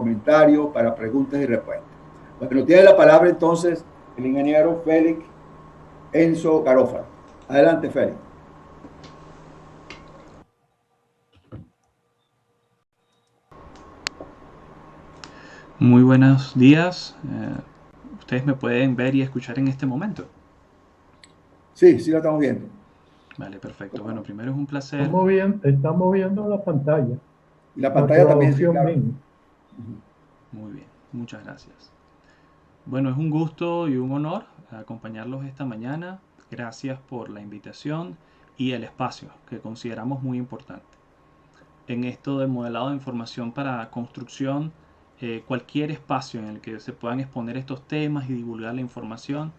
comentarios, para preguntas y respuestas. Bueno, tiene la palabra entonces el ingeniero Félix Enzo Garófalo. Adelante, Félix. Muy buenos días. Ustedes me pueden ver y escuchar en este momento. Sí, sí lo estamos viendo. Vale, perfecto. Bueno, primero es un placer. Estamos viendo la pantalla, Y la pantalla también, sí, macroadopción claro. BIM. Muy bien, muchas gracias. Bueno, es un gusto y un honor acompañarlos esta mañana. Gracias por la invitación y el espacio que consideramos muy importante. En esto del modelado de información para construcción, cualquier espacio en el que se puedan exponer estos temas y divulgar la información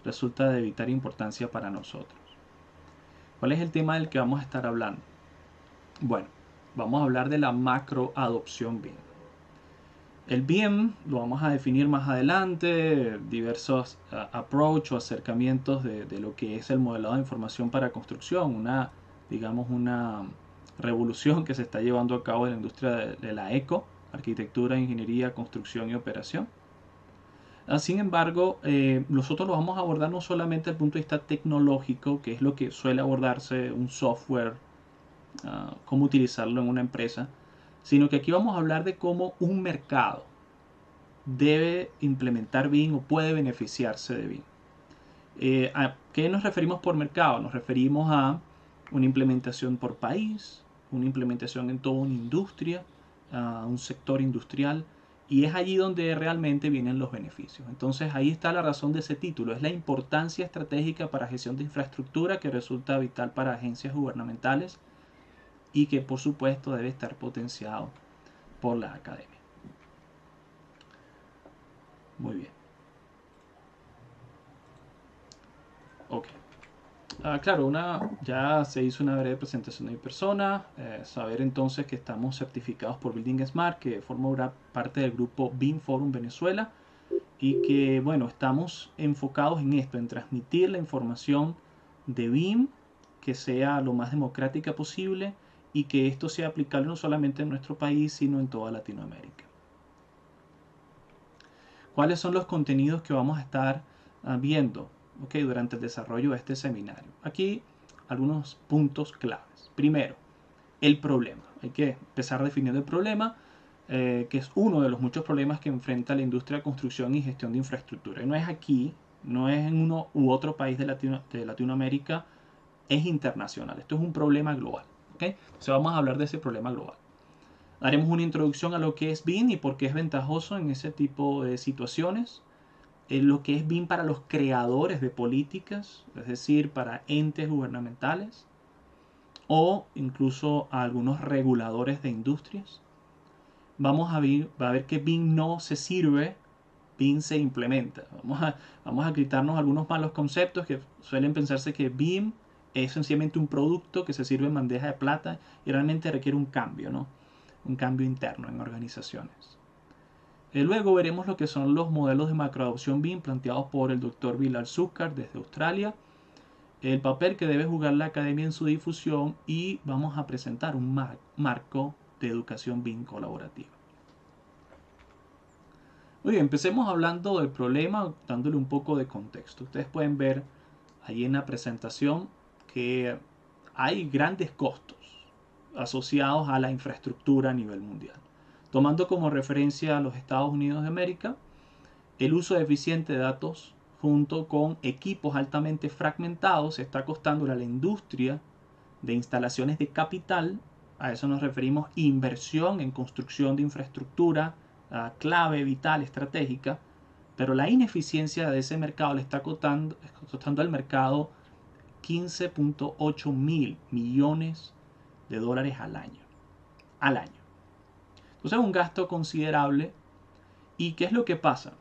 resulta de vital importancia para nosotros. ¿Cuál es el tema del que vamos a estar hablando? Bueno, vamos a hablar de la macroadopción BIM. El BIM lo vamos a definir más adelante, diversos approach o acercamientos de lo que es el modelado de información para construcción, digamos, una revolución que se está llevando a cabo en la industria de la eco, arquitectura, ingeniería, construcción y operación. Sin embargo, nosotros lo vamos a abordar no solamente desde el punto de vista tecnológico, que es lo que suele abordarse un software, cómo utilizarlo en una empresa, sino que aquí vamos a hablar de cómo un mercado debe implementar BIM o puede beneficiarse de BIM. ¿A qué nos referimos por mercado? Nos referimos a una implementación por país, una implementación en toda una industria, a un sector industrial, y es allí donde realmente vienen los beneficios. Entonces ahí está la razón de ese título, es la importancia estratégica para gestión de infraestructura que resulta vital para agencias gubernamentales y que por supuesto debe estar potenciado por la academia. Muy bien. Ok. Claro, ya se hizo una breve presentación de mi persona. Saber entonces que estamos certificados por Building Smart, que forma parte del grupo BIM Forum Venezuela, y que, bueno, estamos enfocados en esto, en transmitir la información de BIM que sea lo más democrática posible y que esto sea aplicable no solamente en nuestro país, sino en toda Latinoamérica. ¿Cuáles son los contenidos que vamos a estar viendo, durante el desarrollo de este seminario? Aquí algunos puntos claves. Primero, el problema. Hay que empezar definiendo el problema, que es uno de los muchos problemas que enfrenta la industria de construcción y gestión de infraestructura. Y no es aquí, no es en uno u otro país de Latinoamérica, es internacional. Esto es un problema global. Entonces vamos a hablar de ese problema global. Haremos una introducción a lo que es BIM y por qué es ventajoso en ese tipo de situaciones. Lo que es BIM para los creadores de políticas, es decir, para entes gubernamentales o incluso a algunos reguladores de industrias. Va a ver que BIM no se sirve, BIM se implementa. Vamos a quitarnos algunos malos conceptos que suelen pensarse que BIM es sencillamente un producto que se sirve en bandeja de plata y realmente requiere un cambio, ¿no? Un cambio interno en organizaciones. Luego veremos lo que son los modelos de macroadopción BIM planteados por el Dr. Bilal Zucker desde Australia, el papel que debe jugar la academia en su difusión y vamos a presentar un marco de educación BIM colaborativa. Muy bien, empecemos hablando del problema, dándole un poco de contexto. Ustedes pueden ver ahí en la presentación que hay grandes costos asociados a la infraestructura a nivel mundial. Tomando como referencia a los Estados Unidos de América, el uso eficiente de datos junto con equipos altamente fragmentados está costando a la industria de instalaciones de capital. A eso nos referimos inversión en construcción de infraestructura clave, vital, estratégica, pero la ineficiencia de ese mercado le está costando al mercado 15.8 mil millones de dólares al año. Al año. Entonces es un gasto considerable. ¿Y qué es lo que pasa?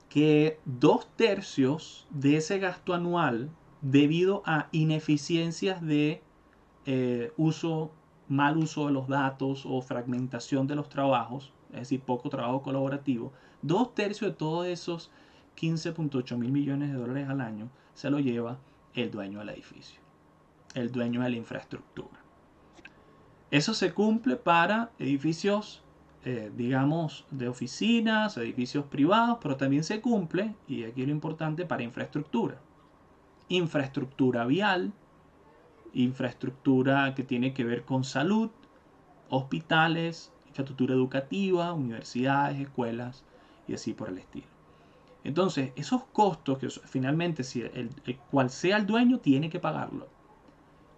Que 2/3 de ese gasto anual, debido a ineficiencias de uso, mal uso de los datos o fragmentación de los trabajos, es decir, poco trabajo colaborativo, 2/3 de todos esos 15.8 mil millones de dólares al año se lo lleva el dueño del edificio, el dueño de la infraestructura. Eso se cumple para edificios digamos, de oficinas, edificios privados, pero también se cumple, y aquí lo importante, para infraestructura. Infraestructura vial, infraestructura que tiene que ver con salud, hospitales, infraestructura educativa, universidades, escuelas y así por el estilo. Entonces, esos costos que finalmente, si cual sea el dueño, tiene que pagarlo,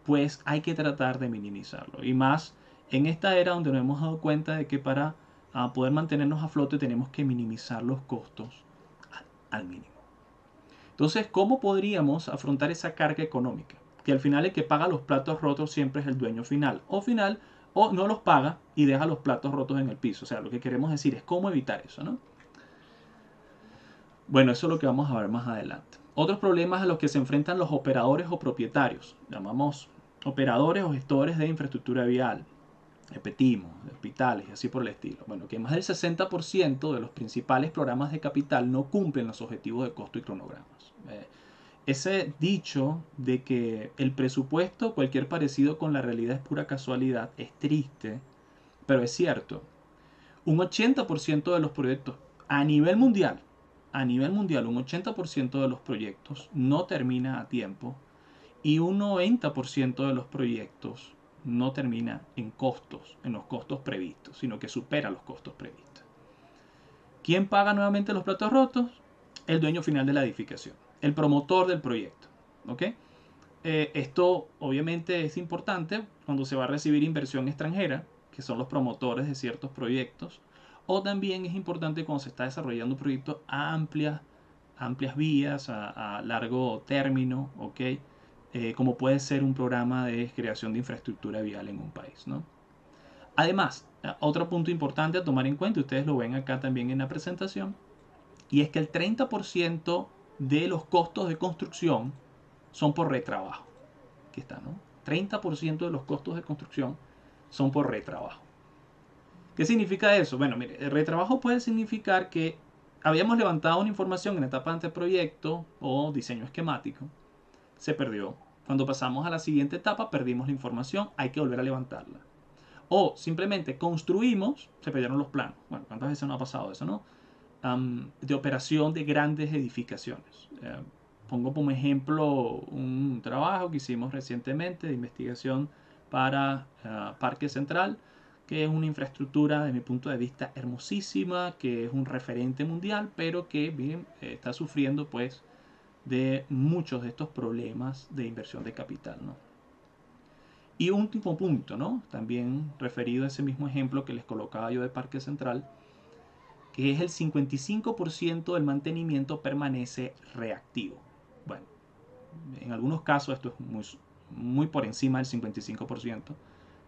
pues hay que tratar de minimizarlo. Y más en esta era donde nos hemos dado cuenta de que para poder mantenernos a flote tenemos que minimizar los costos al mínimo. Entonces, ¿cómo podríamos afrontar esa carga económica? Que al final el que paga los platos rotos siempre es el dueño final. O no los paga y deja los platos rotos en el piso. O sea, lo que queremos decir es cómo evitar eso, ¿no? Bueno, eso es lo que vamos a ver más adelante. Otros problemas a los que se enfrentan los operadores o propietarios. Llamamos operadores o gestores de infraestructura vial. Repetimos, de hospitales y así por el estilo. Bueno, que más del 60% de los principales programas de capital no cumplen los objetivos de costo y cronogramas. Ese dicho de que el presupuesto, cualquier parecido con la realidad es pura casualidad, es triste, pero es cierto. Un 80% de los proyectos a nivel mundial, un 80% de los proyectos no termina a tiempo y un 90% de los proyectos no termina en los costos previstos, sino que supera los costos previstos. ¿Quién paga nuevamente los platos rotos? El dueño final de la edificación, el promotor del proyecto. ¿Ok? Esto obviamente es importante cuando se va a recibir inversión extranjera, que son los promotores de ciertos proyectos, o también es importante cuando se está desarrollando un proyecto a amplias vías, a largo término, ¿ok? Como puede ser un programa de creación de infraestructura vial en un país, ¿no? Además, otro punto importante a tomar en cuenta, ustedes lo ven acá también en la presentación, y es que el 30% de los costos de construcción son por retrabajo. Aquí está, ¿no? 30% de los costos de construcción son por retrabajo. ¿Qué significa eso? Bueno, mire, el retrabajo puede significar que habíamos levantado una información en la etapa de proyecto o diseño esquemático, se perdió. Cuando pasamos a la siguiente etapa perdimos la información, hay que volver a levantarla. O simplemente construimos, se perdieron los planos. Bueno, ¿cuántas veces no ha pasado eso, no? De operación de grandes edificaciones. Pongo como ejemplo un trabajo que hicimos recientemente de investigación para Parque Central, que es una infraestructura, de mi punto de vista, hermosísima, que es un referente mundial, pero que bien, está sufriendo pues de muchos de estos problemas de inversión de capital, ¿no? Y un último punto, ¿no? También referido a ese mismo ejemplo que les colocaba yo de Parque Central, que es el 55% del mantenimiento permanece reactivo. Bueno, en algunos casos esto es muy por encima del 55%,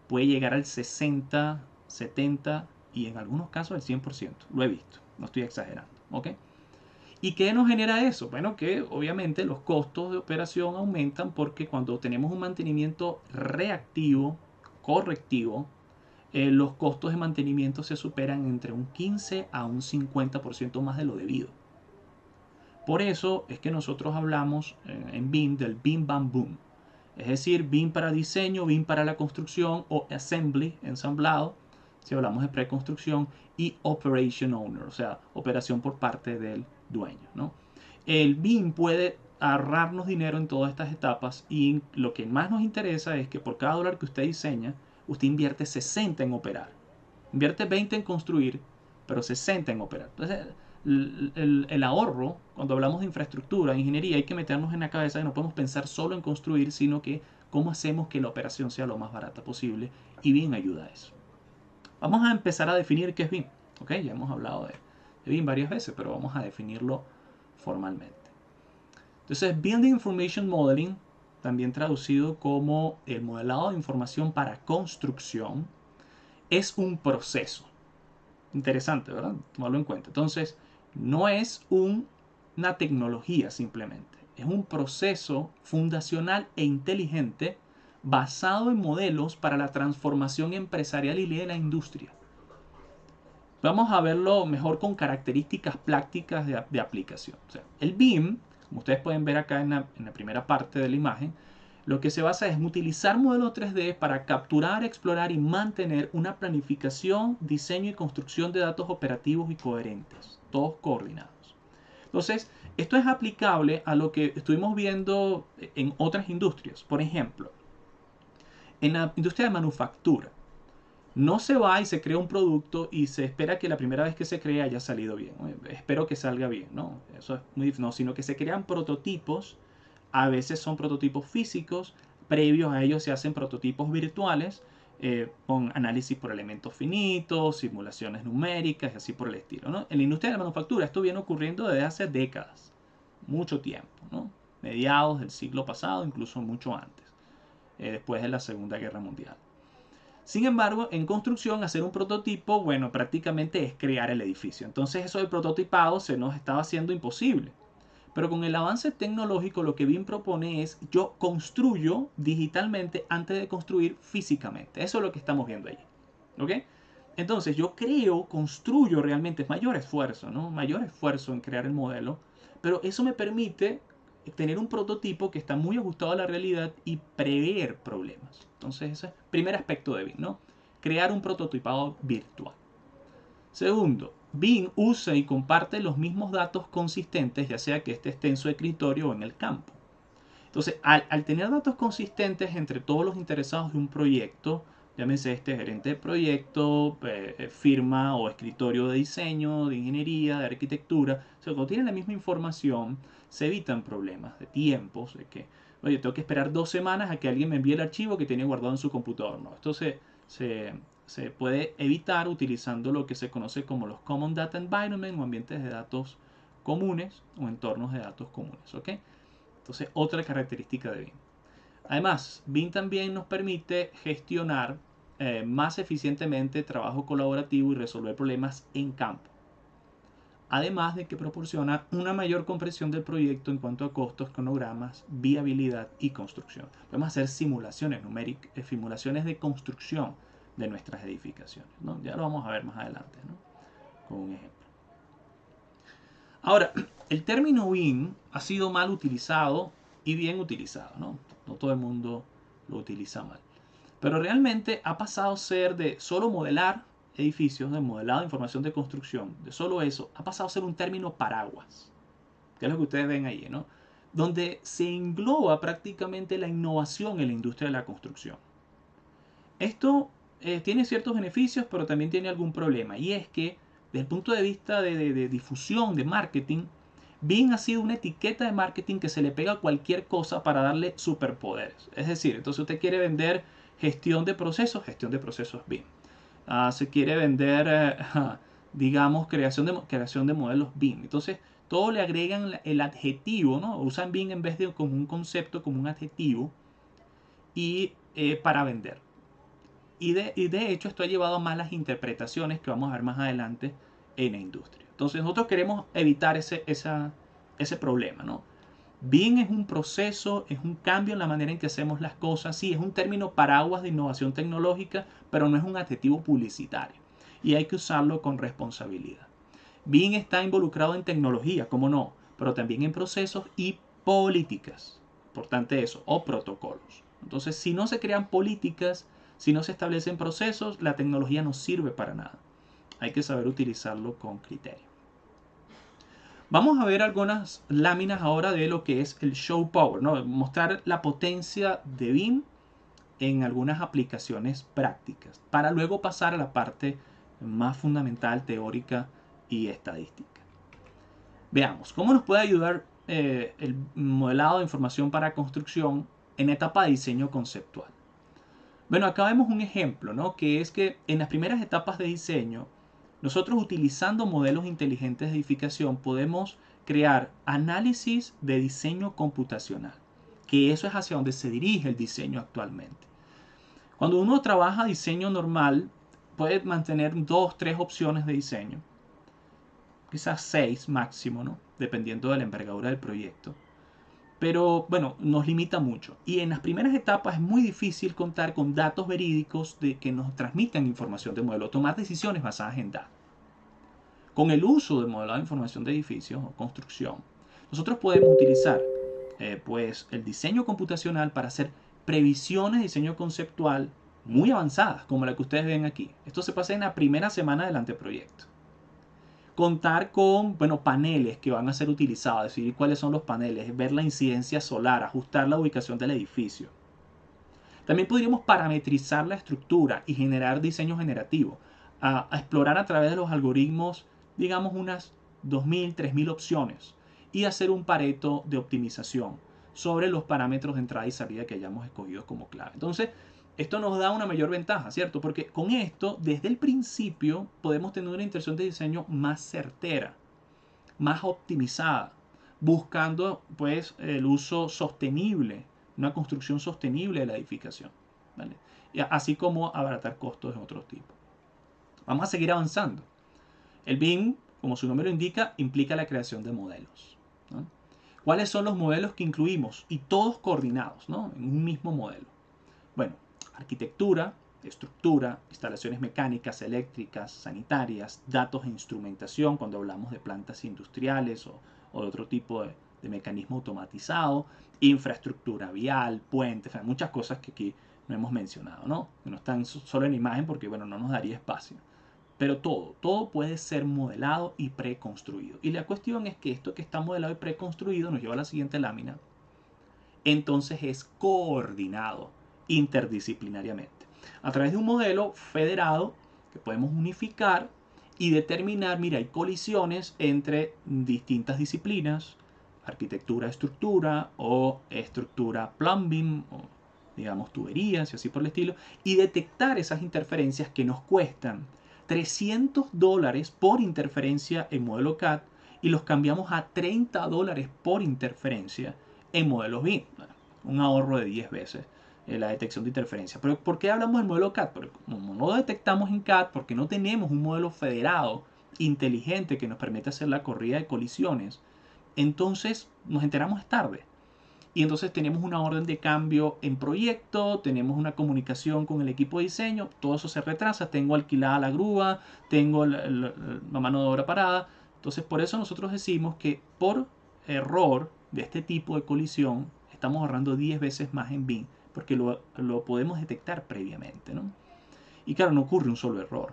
puede llegar al 60, 70 y en algunos casos al 100%. Lo he visto, no estoy exagerando, ¿ok? ¿Y qué nos genera eso? Bueno, que obviamente los costos de operación aumentan porque cuando tenemos un mantenimiento reactivo, correctivo, los costos de mantenimiento se superan entre un 15 a un 50% más de lo debido. Por eso es que nosotros hablamos en BIM del BIM Bam Boom. Es decir, BIM para diseño, BIM para la construcción o assembly, ensamblado, si hablamos de preconstrucción, y operation owner, o sea, operación por parte del dueño, ¿no? El BIM puede ahorrarnos dinero en todas estas etapas y lo que más nos interesa es que por cada dólar que usted diseña, usted invierte 60 en operar. Invierte 20 en construir, pero 60 en operar. Entonces, el ahorro, cuando hablamos de infraestructura, ingeniería, hay que meternos en la cabeza que no podemos pensar solo en construir, sino que cómo hacemos que la operación sea lo más barata posible, y BIM ayuda a eso. Vamos a empezar a definir qué es BIM. ¿Ok? Ya hemos hablado de BIM varias veces, pero vamos a definirlo formalmente. Entonces, Building Information Modeling, también traducido como el modelado de información para construcción, es un proceso. Interesante, ¿verdad? Tomarlo en cuenta. Entonces, no es una tecnología simplemente. Es un proceso fundacional e inteligente basado en modelos para la transformación empresarial y de la industria. Vamos a verlo mejor con características prácticas de aplicación. O sea, el BIM, como ustedes pueden ver acá en la primera parte de la imagen, lo que se basa es en utilizar modelos 3D para capturar, explorar y mantener una planificación, diseño y construcción de datos operativos y coherentes, todos coordinados. Entonces, esto es aplicable a lo que estuvimos viendo en otras industrias. Por ejemplo, en la industria de manufactura, no se va y se crea un producto y se espera que la primera vez que se crea haya salido bien. Espero que salga bien, ¿no? Eso es muy difícil, no, sino que se crean prototipos. A veces son prototipos físicos, previos a ellos se hacen prototipos virtuales con análisis por elementos finitos, simulaciones numéricas y así por el estilo, ¿no? En la industria de la manufactura esto viene ocurriendo desde hace décadas, mucho tiempo, ¿no? Mediados del siglo pasado, incluso mucho antes, después de la Segunda Guerra Mundial. Sin embargo, en construcción, hacer un prototipo, bueno, prácticamente es crear el edificio. Entonces eso del prototipado se nos estaba haciendo imposible. Pero con el avance tecnológico lo que BIM propone es yo construyo digitalmente antes de construir físicamente. Eso es lo que estamos viendo allí. ¿Ok? Entonces yo creo, construyo realmente, es mayor esfuerzo, ¿no? Mayor esfuerzo en crear el modelo, pero eso me permite tener un prototipo que está muy ajustado a la realidad y prever problemas. Entonces ese es el primer aspecto de BIM, ¿no? Crear un prototipado virtual. Segundo, BIM usa y comparte los mismos datos consistentes, ya sea que esté en su escritorio o en el campo. Entonces, al tener datos consistentes entre todos los interesados de un proyecto, llámese gerente de proyecto, firma o escritorio de diseño, de ingeniería, de arquitectura, o sea, cuando tienen la misma información, se evitan problemas de tiempos, de que, oye, tengo que esperar 2 semanas a que alguien me envíe el archivo que tiene guardado en su computador. No, esto se puede evitar utilizando lo que se conoce como los Common Data Environment o ambientes de datos comunes o entornos de datos comunes. ¿Ok? Entonces, otra característica de BIM. Además, BIM también nos permite gestionar más eficientemente trabajo colaborativo y resolver problemas en campo. Además de que proporciona una mayor comprensión del proyecto en cuanto a costos, cronogramas, viabilidad y construcción. Podemos hacer simulaciones numéricas, simulaciones de construcción de nuestras edificaciones, ¿no? Ya lo vamos a ver más adelante, ¿no? Con un ejemplo. Ahora, el término BIM ha sido mal utilizado y bien utilizado, ¿no? No todo el mundo lo utiliza mal. Pero realmente ha pasado a ser de solo modelar edificios, de modelado de información de construcción, de solo eso, ha pasado a ser un término paraguas, que es lo que ustedes ven ahí, ¿no? Donde se engloba prácticamente la innovación en la industria de la construcción. Esto tiene ciertos beneficios, pero también tiene algún problema, y es que desde el punto de vista de difusión, de marketing, BIM ha sido una etiqueta de marketing que se le pega a cualquier cosa para darle superpoderes. Es decir, entonces usted quiere vender gestión de procesos BIM. Se quiere vender, digamos, creación de modelos BIM. Entonces, todo le agregan el adjetivo, ¿no? Usan BIM en vez de como un concepto, como un adjetivo, y para vender. Y de hecho esto ha llevado a malas interpretaciones que vamos a ver más adelante en la industria. Entonces nosotros queremos evitar ese problema, ¿no? BIM es un proceso, es un cambio en la manera en que hacemos las cosas. Sí, es un término paraguas de innovación tecnológica, pero no es un adjetivo publicitario. Y hay que usarlo con responsabilidad. BIM está involucrado en tecnología, cómo no, pero también en procesos y políticas. Importante eso, o protocolos. Entonces, si no se crean políticas, si no se establecen procesos, la tecnología no sirve para nada. Hay que saber utilizarlo con criterio. Vamos a ver algunas láminas ahora de lo que es el show power, ¿no? Mostrar la potencia de BIM en algunas aplicaciones prácticas, para luego pasar a la parte más fundamental, teórica y estadística. Veamos, ¿cómo nos puede ayudar el modelado de información para construcción en etapa de diseño conceptual? Bueno, acá vemos un ejemplo, ¿no? Que es que en las primeras etapas de diseño, nosotros utilizando modelos inteligentes de edificación podemos crear análisis de diseño computacional, que eso es hacia donde se dirige el diseño actualmente. Cuando uno trabaja diseño normal, puede mantener 2, 3 opciones de diseño, quizás 6 máximo, ¿no? Dependiendo de la envergadura del proyecto. Pero bueno, nos limita mucho. Y en las primeras etapas es muy difícil contar con datos verídicos de que nos transmitan información de modelo, tomar decisiones basadas en datos. Con el uso del modelado de información de edificios o construcción, nosotros podemos utilizar pues el diseño computacional para hacer previsiones de diseño conceptual muy avanzadas, como la que ustedes ven aquí. Esto se pasa en la primera semana del anteproyecto. Contar con, bueno, paneles que van a ser utilizados, decidir cuáles son los paneles, ver la incidencia solar, ajustar la ubicación del edificio. También podríamos parametrizar la estructura y generar diseño generativo, a explorar a través de los algoritmos, digamos, unas 2.000, 3.000 opciones y hacer un pareto de optimización sobre los parámetros de entrada y salida que hayamos escogido como clave. Entonces, esto nos da una mayor ventaja, ¿cierto? Porque con esto, desde el principio, podemos tener una intención de diseño más certera, más optimizada, buscando pues el uso sostenible, una construcción sostenible de la edificación, ¿vale? Y así como abaratar costos de otro tipo. Vamos a seguir avanzando. El BIM, como su nombre lo indica, implica la creación de modelos, ¿no? ¿Cuáles son los modelos que incluimos? Y todos coordinados, ¿no? En un mismo modelo. Bueno, arquitectura, estructura, instalaciones mecánicas, eléctricas, sanitarias, datos e instrumentación cuando hablamos de plantas industriales o de otro tipo de mecanismo automatizado, infraestructura vial, puentes, muchas cosas que aquí no hemos mencionado, ¿no? Que no están solo en imagen porque, bueno, no nos daría espacio. Pero todo puede ser modelado y preconstruido. Y la cuestión es que esto que está modelado y preconstruido nos lleva a la siguiente lámina. Entonces es coordinado interdisciplinariamente a través de un modelo federado que podemos unificar y determinar, mira, hay colisiones entre distintas disciplinas, arquitectura, estructura o estructura plumbing o digamos tuberías y así por el estilo, y detectar esas interferencias que nos cuestan $300 por interferencia en modelo CAD y los cambiamos a $30 por interferencia en modelos BIM, un ahorro de 10 veces la detección de interferencia. Pero ¿por qué hablamos del modelo CAD? Porque como no lo detectamos en CAD, porque no tenemos un modelo federado inteligente que nos permita hacer la corrida de colisiones, entonces nos enteramos tarde. Y entonces tenemos una orden de cambio en proyecto, tenemos una comunicación con el equipo de diseño, todo eso se retrasa, tengo alquilada la grúa, tengo la mano de obra parada. Entonces por eso nosotros decimos que por error de este tipo de colisión estamos ahorrando 10 veces más en BIM, porque lo podemos detectar previamente, ¿no? Y claro, no ocurre un solo error,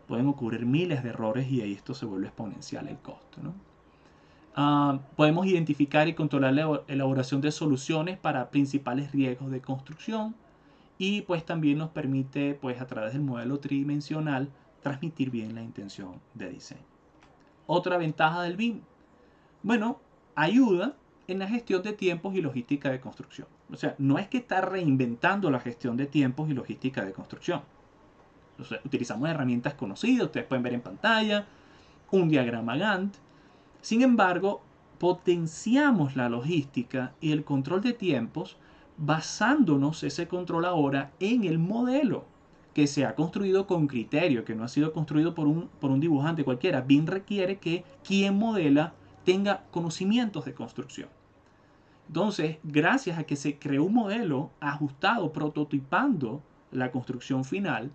pueden ocurrir miles de errores y ahí esto se vuelve exponencial el costo, ¿no? Podemos identificar y controlar la elaboración de soluciones para principales riesgos de construcción y pues también nos permite pues a través del modelo tridimensional transmitir bien la intención de diseño. Otra ventaja del BIM, bueno, ayuda en la gestión de tiempos y logística de construcción. O sea, no es que está reinventando la gestión de tiempos y logística de construcción. O sea, utilizamos herramientas conocidas, ustedes pueden ver en pantalla, un diagrama Gantt. Sin embargo, potenciamos la logística y el control de tiempos basándonos ese control ahora en el modelo que se ha construido con criterio, que no ha sido construido por un dibujante cualquiera. BIM requiere que quien modela tenga conocimientos de construcción. Entonces, gracias a que se creó un modelo ajustado, prototipando la construcción final,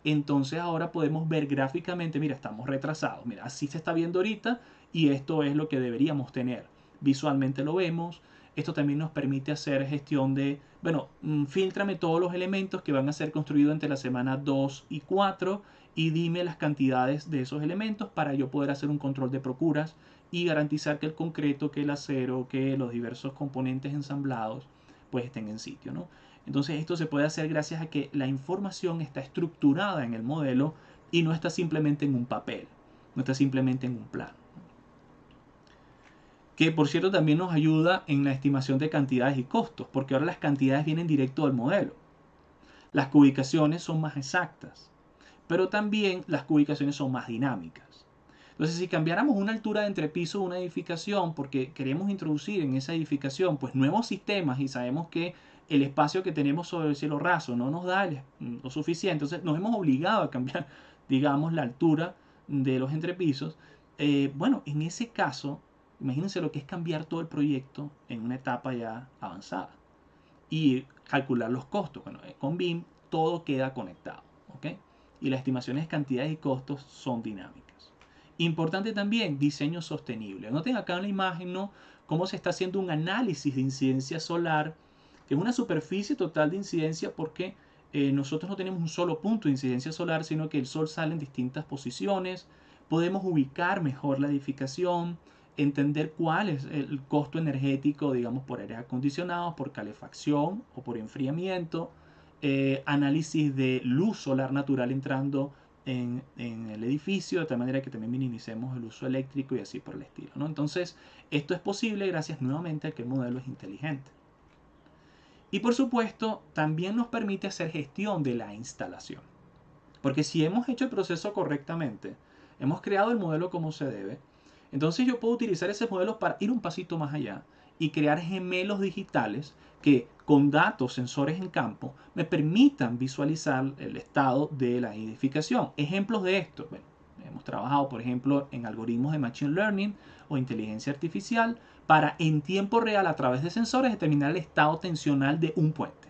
entonces ahora podemos ver gráficamente, mira, estamos retrasados, mira, así se está viendo ahorita y esto es lo que deberíamos tener. Visualmente lo vemos. Esto también nos permite hacer gestión de, bueno, fíltrame todos los elementos que van a ser construidos entre la semana 2 y 4 y dime las cantidades de esos elementos para yo poder hacer un control de procuras y garantizar que el concreto, que el acero, que los diversos componentes ensamblados pues estén en sitio, ¿no? Entonces esto se puede hacer gracias a que la información está estructurada en el modelo y no está simplemente en un papel, no está simplemente en un plano. Que por cierto también nos ayuda en la estimación de cantidades y costos, porque ahora las cantidades vienen directo del modelo. Las cubicaciones son más exactas, pero también las cubicaciones son más dinámicas. Entonces, si cambiáramos una altura de entrepiso de una edificación porque queremos introducir en esa edificación pues nuevos sistemas y sabemos que el espacio que tenemos sobre el cielo raso no nos da lo suficiente, entonces nos hemos obligado a cambiar, digamos, la altura de los entrepisos. Bueno, en ese caso, imagínense lo que es cambiar todo el proyecto en una etapa ya avanzada y calcular los costos. Bueno, con BIM todo queda conectado, ¿ok? Y las estimaciones de cantidades y costos son dinámicas. Importante también, diseño sostenible. Noten acá en la imagen, ¿no?, cómo se está haciendo un análisis de incidencia solar, que es una superficie total de incidencia porque nosotros no tenemos un solo punto de incidencia solar, sino que el sol sale en distintas posiciones. Podemos ubicar mejor la edificación, entender cuál es el costo energético, digamos, por aire acondicionado, por calefacción o por enfriamiento, análisis de luz solar natural entrando en el edificio, de tal manera que también minimicemos el uso eléctrico y así por el estilo, ¿no? Entonces, esto es posible gracias nuevamente a que el modelo es inteligente. Y por supuesto, también nos permite hacer gestión de la instalación. Porque si hemos hecho el proceso correctamente, hemos creado el modelo como se debe, entonces yo puedo utilizar ese modelo para ir un pasito más allá y crear gemelos digitales que con datos, sensores en campo, me permitan visualizar el estado de la edificación. Ejemplos de esto, bueno, hemos trabajado por ejemplo en algoritmos de Machine Learning o inteligencia artificial para en tiempo real a través de sensores determinar el estado tensional de un puente.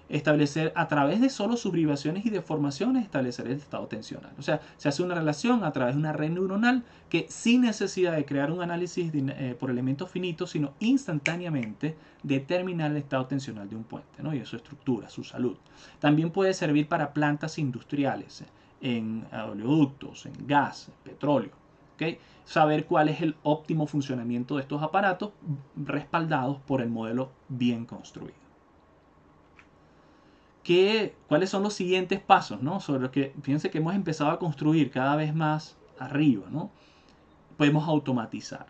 Establecer a través de solo sublimaciones y deformaciones, establecer el estado tensional. O sea, se hace una relación a través de una red neuronal que sin necesidad de crear un análisis por elementos finitos, sino instantáneamente determinar el estado tensional de un puente, ¿no?, y su estructura, su salud. También puede servir para plantas industriales, en oleoductos, en gas, en petróleo. ¿Okay? Saber cuál es el óptimo funcionamiento de estos aparatos respaldados por el modelo bien construido. ¿Cuáles son los siguientes pasos, ¿no?, sobre los que fíjense que hemos empezado a construir cada vez más arriba, ¿no? Podemos automatizar.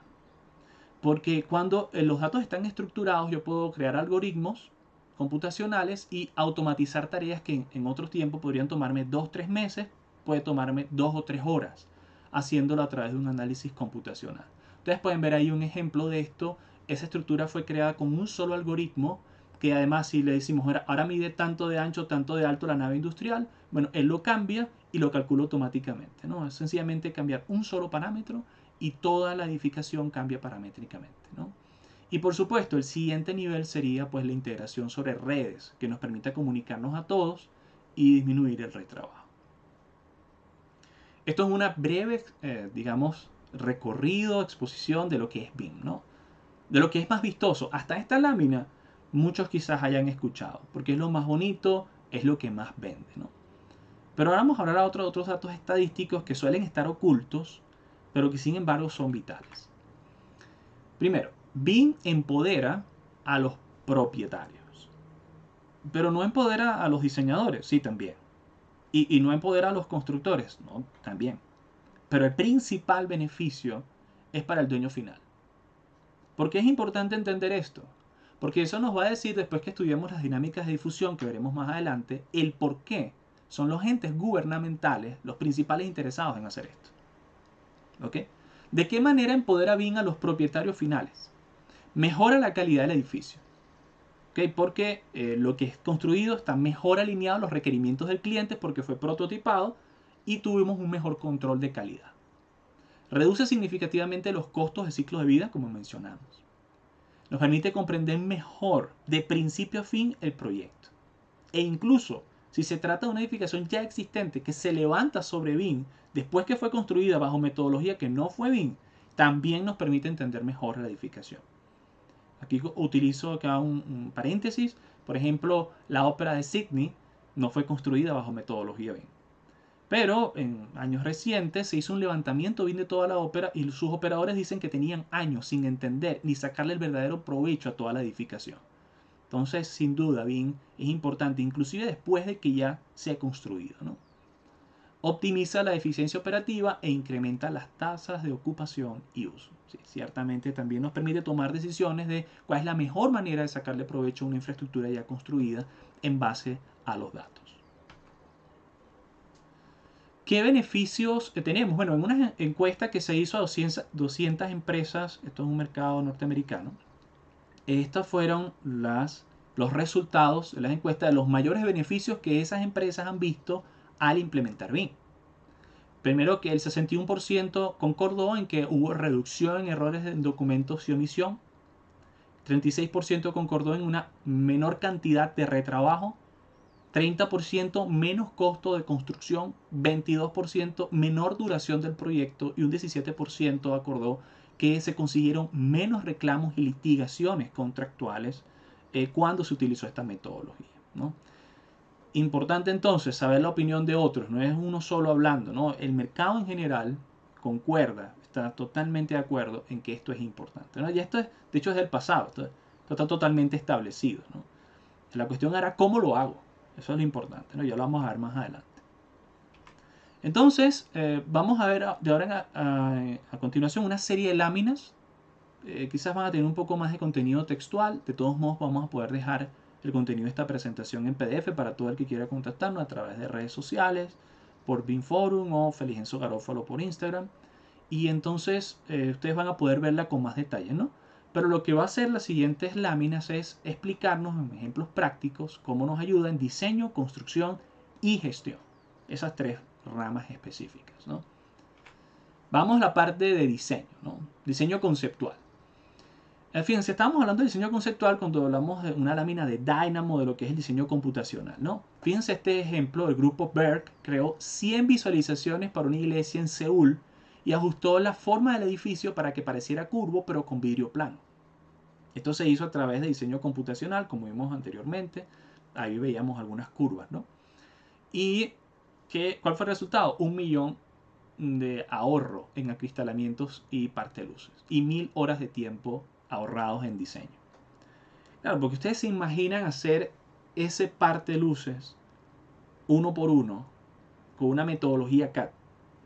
Porque cuando los datos están estructurados, yo puedo crear algoritmos computacionales y automatizar tareas que en otro tiempo podrían tomarme 2-3 meses, puede tomarme 2 o 3 horas, haciéndolo a través de un análisis computacional. Ustedes pueden ver ahí un ejemplo de esto. Esa estructura fue creada con un solo algoritmo, que además si le decimos ahora mide tanto de ancho, tanto de alto la nave industrial, bueno, él lo cambia y lo calcula automáticamente, ¿no? Es sencillamente cambiar un solo parámetro y toda la edificación cambia paramétricamente, ¿no? Y por supuesto, el siguiente nivel sería pues la integración sobre redes, que nos permita comunicarnos a todos y disminuir el retrabajo. Esto es una breve, digamos, recorrido, exposición de lo que es BIM, ¿no? De lo que es más vistoso. Hasta esta lámina muchos quizás hayan escuchado, porque es lo más bonito, es lo que más vende, ¿no? Pero ahora vamos a hablar de otros datos estadísticos que suelen estar ocultos, pero que sin embargo son vitales. Primero, BIM empodera a los propietarios, pero no empodera a los diseñadores, sí también. Y no empodera a los constructores, no, también. Pero el principal beneficio es para el dueño final. ¿Por qué es importante entender esto? Porque eso nos va a decir, después que estudiemos las dinámicas de difusión, que veremos más adelante, el por qué son los entes gubernamentales los principales interesados en hacer esto. ¿Ok? ¿De qué manera empodera BIM a los propietarios finales? Mejora la calidad del edificio. ¿Ok? Porque lo que es construido está mejor alineado a los requerimientos del cliente porque fue prototipado y tuvimos un mejor control de calidad. Reduce significativamente los costos de ciclo de vida, como mencionamos. Nos permite comprender mejor, de principio a fin, el proyecto. E incluso, si se trata de una edificación ya existente que se levanta sobre BIM después que fue construida bajo metodología que no fue BIM, también nos permite entender mejor la edificación. Aquí utilizo acá un paréntesis. Por ejemplo, la ópera de Sydney no fue construida bajo metodología BIM. Pero en años recientes se hizo un levantamiento BIM de toda la ópera y sus operadores dicen que tenían años sin entender ni sacarle el verdadero provecho a toda la edificación. Entonces, sin duda, BIM es importante, inclusive después de que ya se ha construido, ¿no? Optimiza la eficiencia operativa e incrementa las tasas de ocupación y uso. Sí, ciertamente también nos permite tomar decisiones de cuál es la mejor manera de sacarle provecho a una infraestructura ya construida en base a los datos. ¿Qué beneficios tenemos? Bueno, en una encuesta que se hizo a 200 empresas, esto es un mercado norteamericano, estos fueron los resultados de las encuestas de los mayores beneficios que esas empresas han visto al implementar BIM. Primero, que el 61% concordó en que hubo reducción en errores en documentos y omisión. 36% concordó en una menor cantidad de retrabajo. 30% menos costo de construcción, 22% menor duración del proyecto y un 17% acordó que se consiguieron menos reclamos y litigaciones contractuales cuando se utilizó esta metodología, ¿no? Importante entonces saber la opinión de otros, no es uno solo hablando, ¿no? El mercado en general concuerda, está totalmente de acuerdo en que esto es importante, ¿no? Y esto es, de hecho, es del pasado, esto está totalmente establecido, ¿no? La cuestión era cómo lo hago, eso es lo importante, ¿no? Ya lo vamos a ver más adelante. Entonces, vamos a ver de ahora a continuación una serie de láminas. Quizás van a tener un poco más de contenido textual. De todos modos, vamos a poder dejar el contenido de esta presentación en PDF para todo el que quiera contactarnos a través de redes sociales, por Beam Forum o Félix Enzo Garófalo por Instagram. Y entonces ustedes van a poder verla con más detalle, ¿no? Pero lo que va a hacer las siguientes láminas es explicarnos en ejemplos prácticos cómo nos ayuda en diseño, construcción y gestión. Esas tres ramas específicas, ¿no? Vamos a la parte de diseño, ¿no? Diseño conceptual. Fíjense, estábamos hablando de diseño conceptual cuando hablamos de una lámina de Dynamo, de lo que es el diseño computacional, ¿no? Fíjense este ejemplo, el grupo Berg creó 100 visualizaciones para una iglesia en Seúl y ajustó la forma del edificio para que pareciera curvo, pero con vidrio plano. Esto se hizo a través de diseño computacional, como vimos anteriormente. Ahí veíamos algunas curvas, ¿no? ¿Y cuál fue el resultado? 1 millón de ahorro en acristalamientos y parteluces y 1000 horas de tiempo ahorrados en diseño. Claro, porque ustedes se imaginan hacer ese parteluces uno por uno con una metodología CAD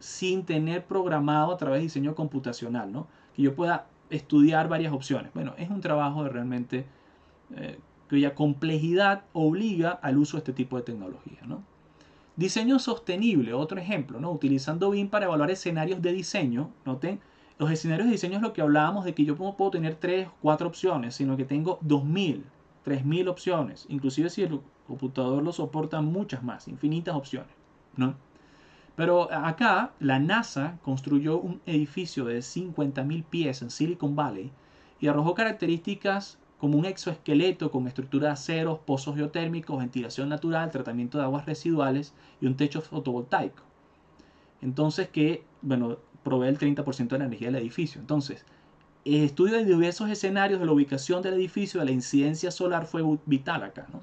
sin tener programado a través de diseño computacional, ¿no? Que yo pueda estudiar varias opciones. Bueno, es un trabajo de realmente cuya complejidad obliga al uso de este tipo de tecnología, ¿no? Diseño sostenible, otro ejemplo, ¿no? Utilizando BIM para evaluar escenarios de diseño. Noten, los escenarios de diseño es lo que hablábamos de que yo no puedo tener 3 o 4 opciones, sino que tengo 2000, 3000 opciones. Inclusive si el computador lo soporta, muchas más, infinitas opciones, ¿no? Pero acá la NASA construyó un edificio de 50.000 pies en Silicon Valley y arrojó características como un exoesqueleto con estructura de aceros, pozos geotérmicos, ventilación natural, tratamiento de aguas residuales y un techo fotovoltaico. Entonces que, bueno, provee el 30% de la energía del edificio. Entonces, el estudio de diversos escenarios de la ubicación del edificio, de la incidencia solar fue vital acá, ¿no?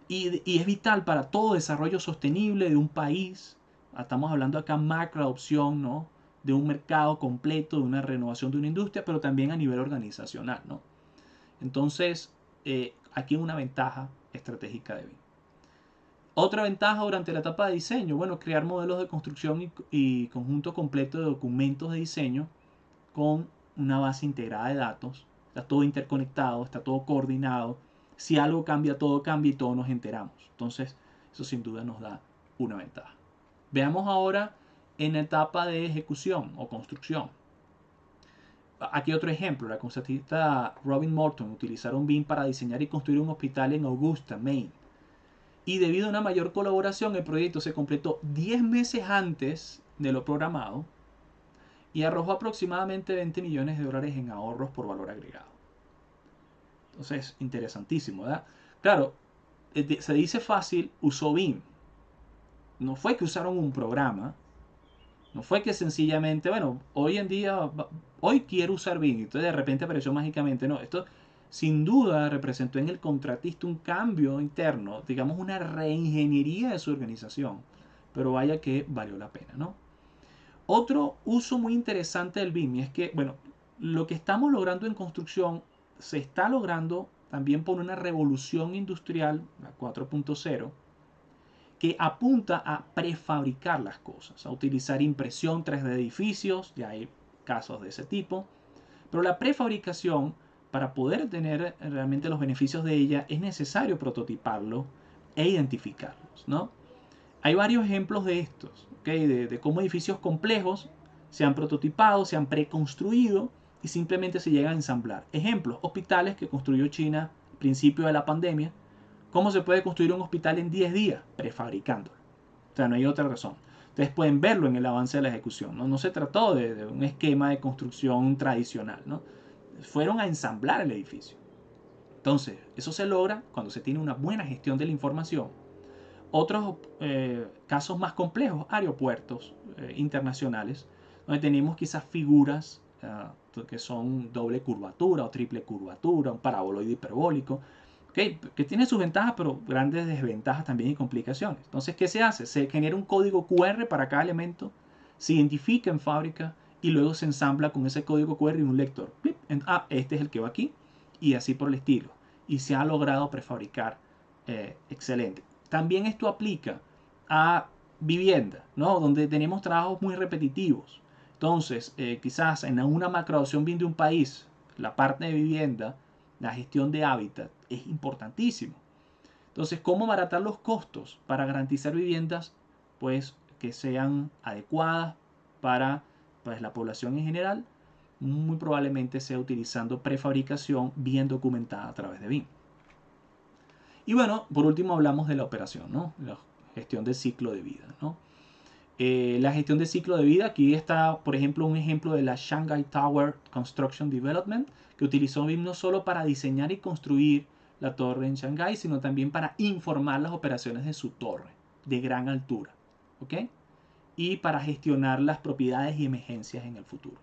Y es vital para todo desarrollo sostenible de un país. Estamos hablando acá macro adopción, ¿no? De un mercado completo, de una renovación de una industria, pero también a nivel organizacional, ¿no? Entonces, aquí una ventaja estratégica de BIM. Otra ventaja durante la etapa de diseño, bueno, crear modelos de construcción y conjunto completo de documentos de diseño con una base integrada de datos. Está todo interconectado, está todo coordinado. Si algo cambia, todo cambia y todos nos enteramos. Entonces, eso sin duda nos da una ventaja. Veamos ahora en la etapa de ejecución o construcción. Aquí otro ejemplo, la concertista Robin Morton utilizaron BIM para diseñar y construir un hospital en Augusta, Maine. Y debido a una mayor colaboración, el proyecto se completó 10 meses antes de lo programado y arrojó aproximadamente 20 millones de dólares en ahorros por valor agregado. Entonces, interesantísimo, ¿verdad? Claro, se dice fácil, usó BIM. No fue que usaron un programa, no fue que sencillamente, bueno, hoy en día, hoy quiero usar BIM, y entonces de repente apareció mágicamente. No, esto sin duda representó en el contratista un cambio interno, digamos una reingeniería de su organización, pero vaya que valió la pena, ¿no? Otro uso muy interesante del BIM es que, bueno, lo que estamos logrando en construcción se está logrando también por una revolución industrial, la 4.0, que apunta a prefabricar las cosas, a utilizar impresión 3D de edificios, ya hay casos de ese tipo, pero la prefabricación, para poder tener realmente los beneficios de ella, es necesario prototiparlo e identificarlos, ¿no? Hay varios ejemplos de estos, ¿okay? De cómo edificios complejos se han prototipado, se han preconstruido y simplemente se llegan a ensamblar. Ejemplos, hospitales que construyó China al principio de la pandemia. ¿Cómo se puede construir un hospital en 10 días? Prefabricándolo. O sea, no hay otra razón. Ustedes pueden verlo en el avance de la ejecución. No se trató de un esquema de construcción tradicional, ¿no? Fueron a ensamblar el edificio. Entonces, eso se logra cuando se tiene una buena gestión de la información Otros casos más complejos, aeropuertos internacionales, donde tenemos quizás figuras que son doble curvatura o triple curvatura, un paraboloide hiperbólico, ¿okay? Que tiene sus ventajas, pero grandes desventajas también y complicaciones. Entonces, ¿qué se hace? Se genera un código QR para cada elemento, se identifica en fábrica y luego se ensambla con ese código QR y un lector. Este es el que va aquí y así por el estilo. Y se ha logrado prefabricar excelente. También esto aplica a vivienda, ¿no? Donde tenemos trabajos muy repetitivos. Entonces, quizás en una macroadopción bien de un país, la parte de vivienda, la gestión de hábitat es importantísimo. Entonces, ¿cómo abaratar los costos para garantizar viviendas pues, que sean adecuadas para pues, la población en general? Muy probablemente sea utilizando prefabricación bien documentada a través de BIM. Y bueno, por último hablamos de la operación, ¿no? La gestión del ciclo de vida, ¿no? La gestión del ciclo de vida, aquí está, por ejemplo, un ejemplo de la Shanghai Tower Construction Development, que utilizó BIM no solo para diseñar y construir la torre en Shanghai, sino también para informar las operaciones de su torre de gran altura, ¿ok? Y para gestionar las propiedades y emergencias en el futuro.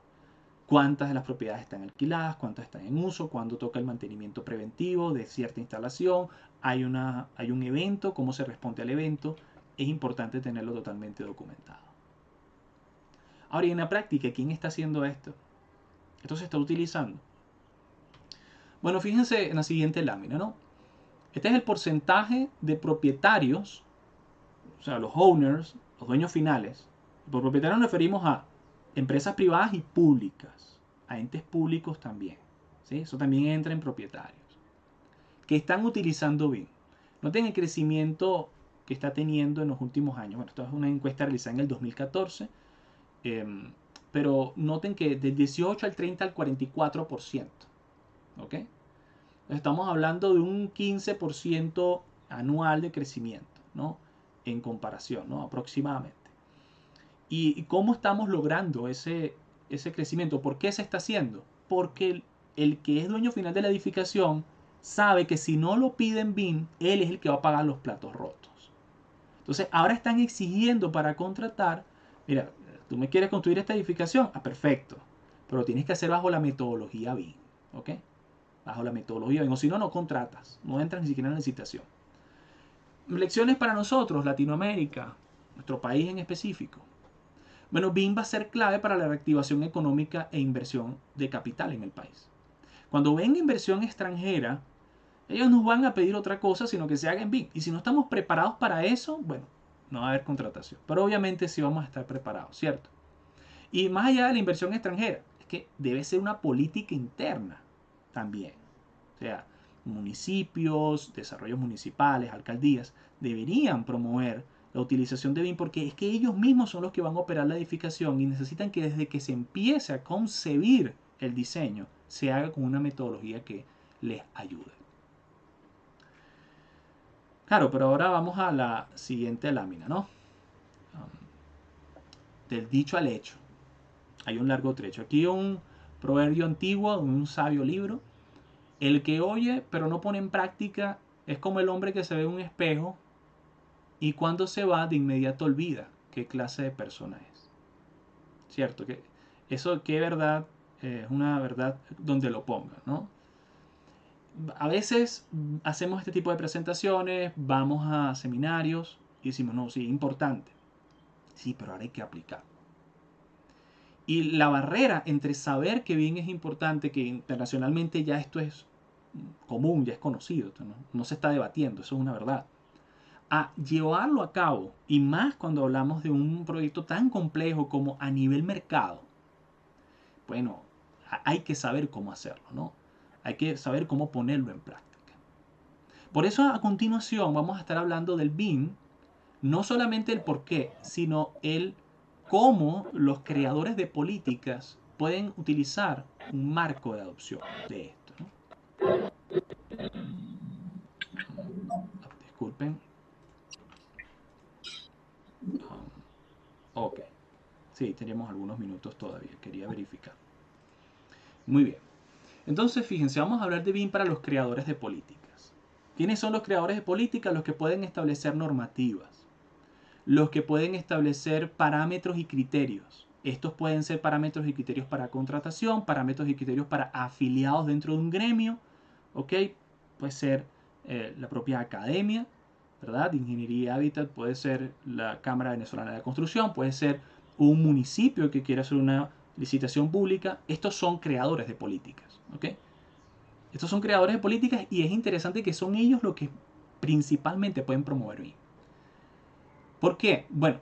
Cuántas de las propiedades están alquiladas, cuántas están en uso, cuándo toca el mantenimiento preventivo de cierta instalación, hay un evento, cómo se responde al evento, es importante tenerlo totalmente documentado. Ahora, y en la práctica, ¿quién está haciendo esto? Esto se está utilizando. Bueno, fíjense en la siguiente lámina, ¿no? Este es el porcentaje de propietarios, o sea, los owners, los dueños finales. Por propietarios nos referimos a empresas privadas y públicas, a entes públicos también. ¿Sí? Eso también entra en propietarios. Que están utilizando BIM. Noten el crecimiento que está teniendo en los últimos años. Bueno, esto es una encuesta realizada en el 2014. Pero noten que del 18 al 30 al 44%. ¿Ok? Estamos hablando de un 15% anual de crecimiento, ¿no? En comparación, ¿no? Aproximadamente. ¿Y cómo estamos logrando ese crecimiento? ¿Por qué se está haciendo? Porque el que es dueño final de la edificación sabe que si no lo piden BIM, él es el que va a pagar los platos rotos. Entonces, ahora están exigiendo para contratar, mira, tú me quieres construir esta edificación, perfecto, pero tienes que hacer bajo la metodología BIM, ¿ok? Bajo la metodología BIM, o si no, no contratas, no entras ni siquiera en la licitación. Lecciones para nosotros, Latinoamérica, nuestro país en específico. Bueno, BIM va a ser clave para la reactivación económica e inversión de capital en el país. Cuando venga inversión extranjera, ellos nos van a pedir otra cosa, sino que se haga en BIM. Y si no estamos preparados para eso, bueno, no va a haber contratación. Pero obviamente sí vamos a estar preparados, ¿cierto? Y más allá de la inversión extranjera, es que debe ser una política interna también. O sea, municipios, desarrollos municipales, alcaldías, deberían promover la utilización de BIM porque es que ellos mismos son los que van a operar la edificación y necesitan que desde que se empiece a concebir el diseño se haga con una metodología que les ayude. Claro, pero ahora vamos a la siguiente lámina, ¿no? Del dicho al hecho. Hay un largo trecho. Aquí un proverbio antiguo, un sabio libro. El que oye pero no pone en práctica es como el hombre que se ve en un espejo y cuando se va de inmediato olvida qué clase de persona es. ¿Cierto? Que eso qué verdad es una verdad donde lo ponga, ¿no? A veces hacemos este tipo de presentaciones, vamos a seminarios y decimos, no, sí, importante. Sí, pero ahora hay que aplicar. Y la barrera entre saber que bien es importante, que internacionalmente ya esto es común, ya es conocido, no se está debatiendo, eso es una verdad, a llevarlo a cabo, y más cuando hablamos de un proyecto tan complejo como a nivel mercado, bueno, hay que saber cómo hacerlo, ¿no? Hay que saber cómo ponerlo en práctica. Por eso a continuación vamos a estar hablando del BIM, no solamente el por qué, sino el cómo los creadores de políticas pueden utilizar un marco de adopción de esto, ¿no? Disculpen. Ok. Sí, tenemos algunos minutos todavía. Quería verificar. Muy bien. Entonces, fíjense, vamos a hablar de BIM para los creadores de políticas. ¿Quiénes son los creadores de política? Los que pueden establecer normativas, los que pueden establecer parámetros y criterios. Estos pueden ser parámetros y criterios para contratación, parámetros y criterios para afiliados dentro de un gremio, ¿ok? Puede ser la propia academia, ¿verdad? De Ingeniería y Hábitat, puede ser la Cámara Venezolana de la Construcción, puede ser un municipio que quiera hacer una licitación pública. Estos son creadores de políticas, ¿ok? Estos son creadores de políticas y es interesante que son ellos los que principalmente pueden promover bien. ¿Por qué? Bueno,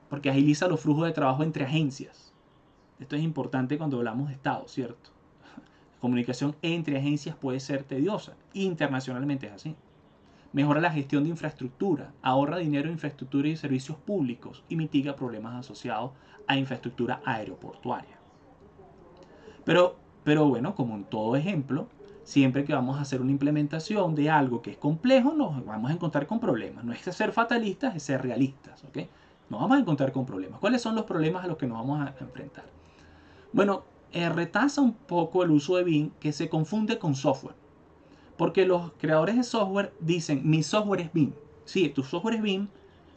porque agiliza los flujos de trabajo entre agencias. Esto es importante cuando hablamos de Estado, ¿cierto? La comunicación entre agencias puede ser tediosa. Internacionalmente es así. Mejora la gestión de infraestructura, ahorra dinero en infraestructura y servicios públicos y mitiga problemas asociados a infraestructura aeroportuaria. Pero bueno, como en todo ejemplo, siempre que vamos a hacer una implementación de algo que es complejo, nos vamos a encontrar con problemas. No es ser fatalistas, es ser realistas, ¿ok? Nos vamos a encontrar con problemas. ¿Cuáles son los problemas a los que nos vamos a enfrentar? Bueno, retrasa un poco el uso de BIM, que se confunde con software. Porque los creadores de software dicen, mi software es BIM. Sí, tu software es BIM,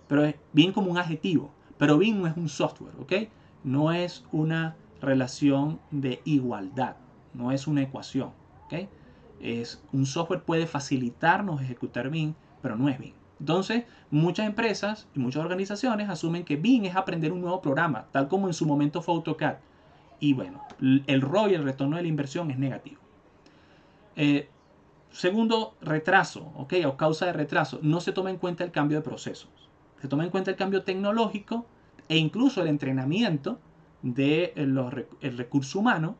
pero es BIM como un adjetivo. Pero BIM no es un software, ¿ok? No es una relación de igualdad, no es una ecuación, ¿ok? Un software puede facilitarnos ejecutar BIM, pero no es BIM. Entonces, muchas empresas y muchas organizaciones asumen que BIM es aprender un nuevo programa, tal como en su momento fue AutoCAD. Y bueno, el ROI, el retorno de la inversión, es negativo. Segundo, retraso, ¿ok? O causa de retraso. No se toma en cuenta el cambio de procesos. Se toma en cuenta el cambio tecnológico e incluso el entrenamiento del recurso humano,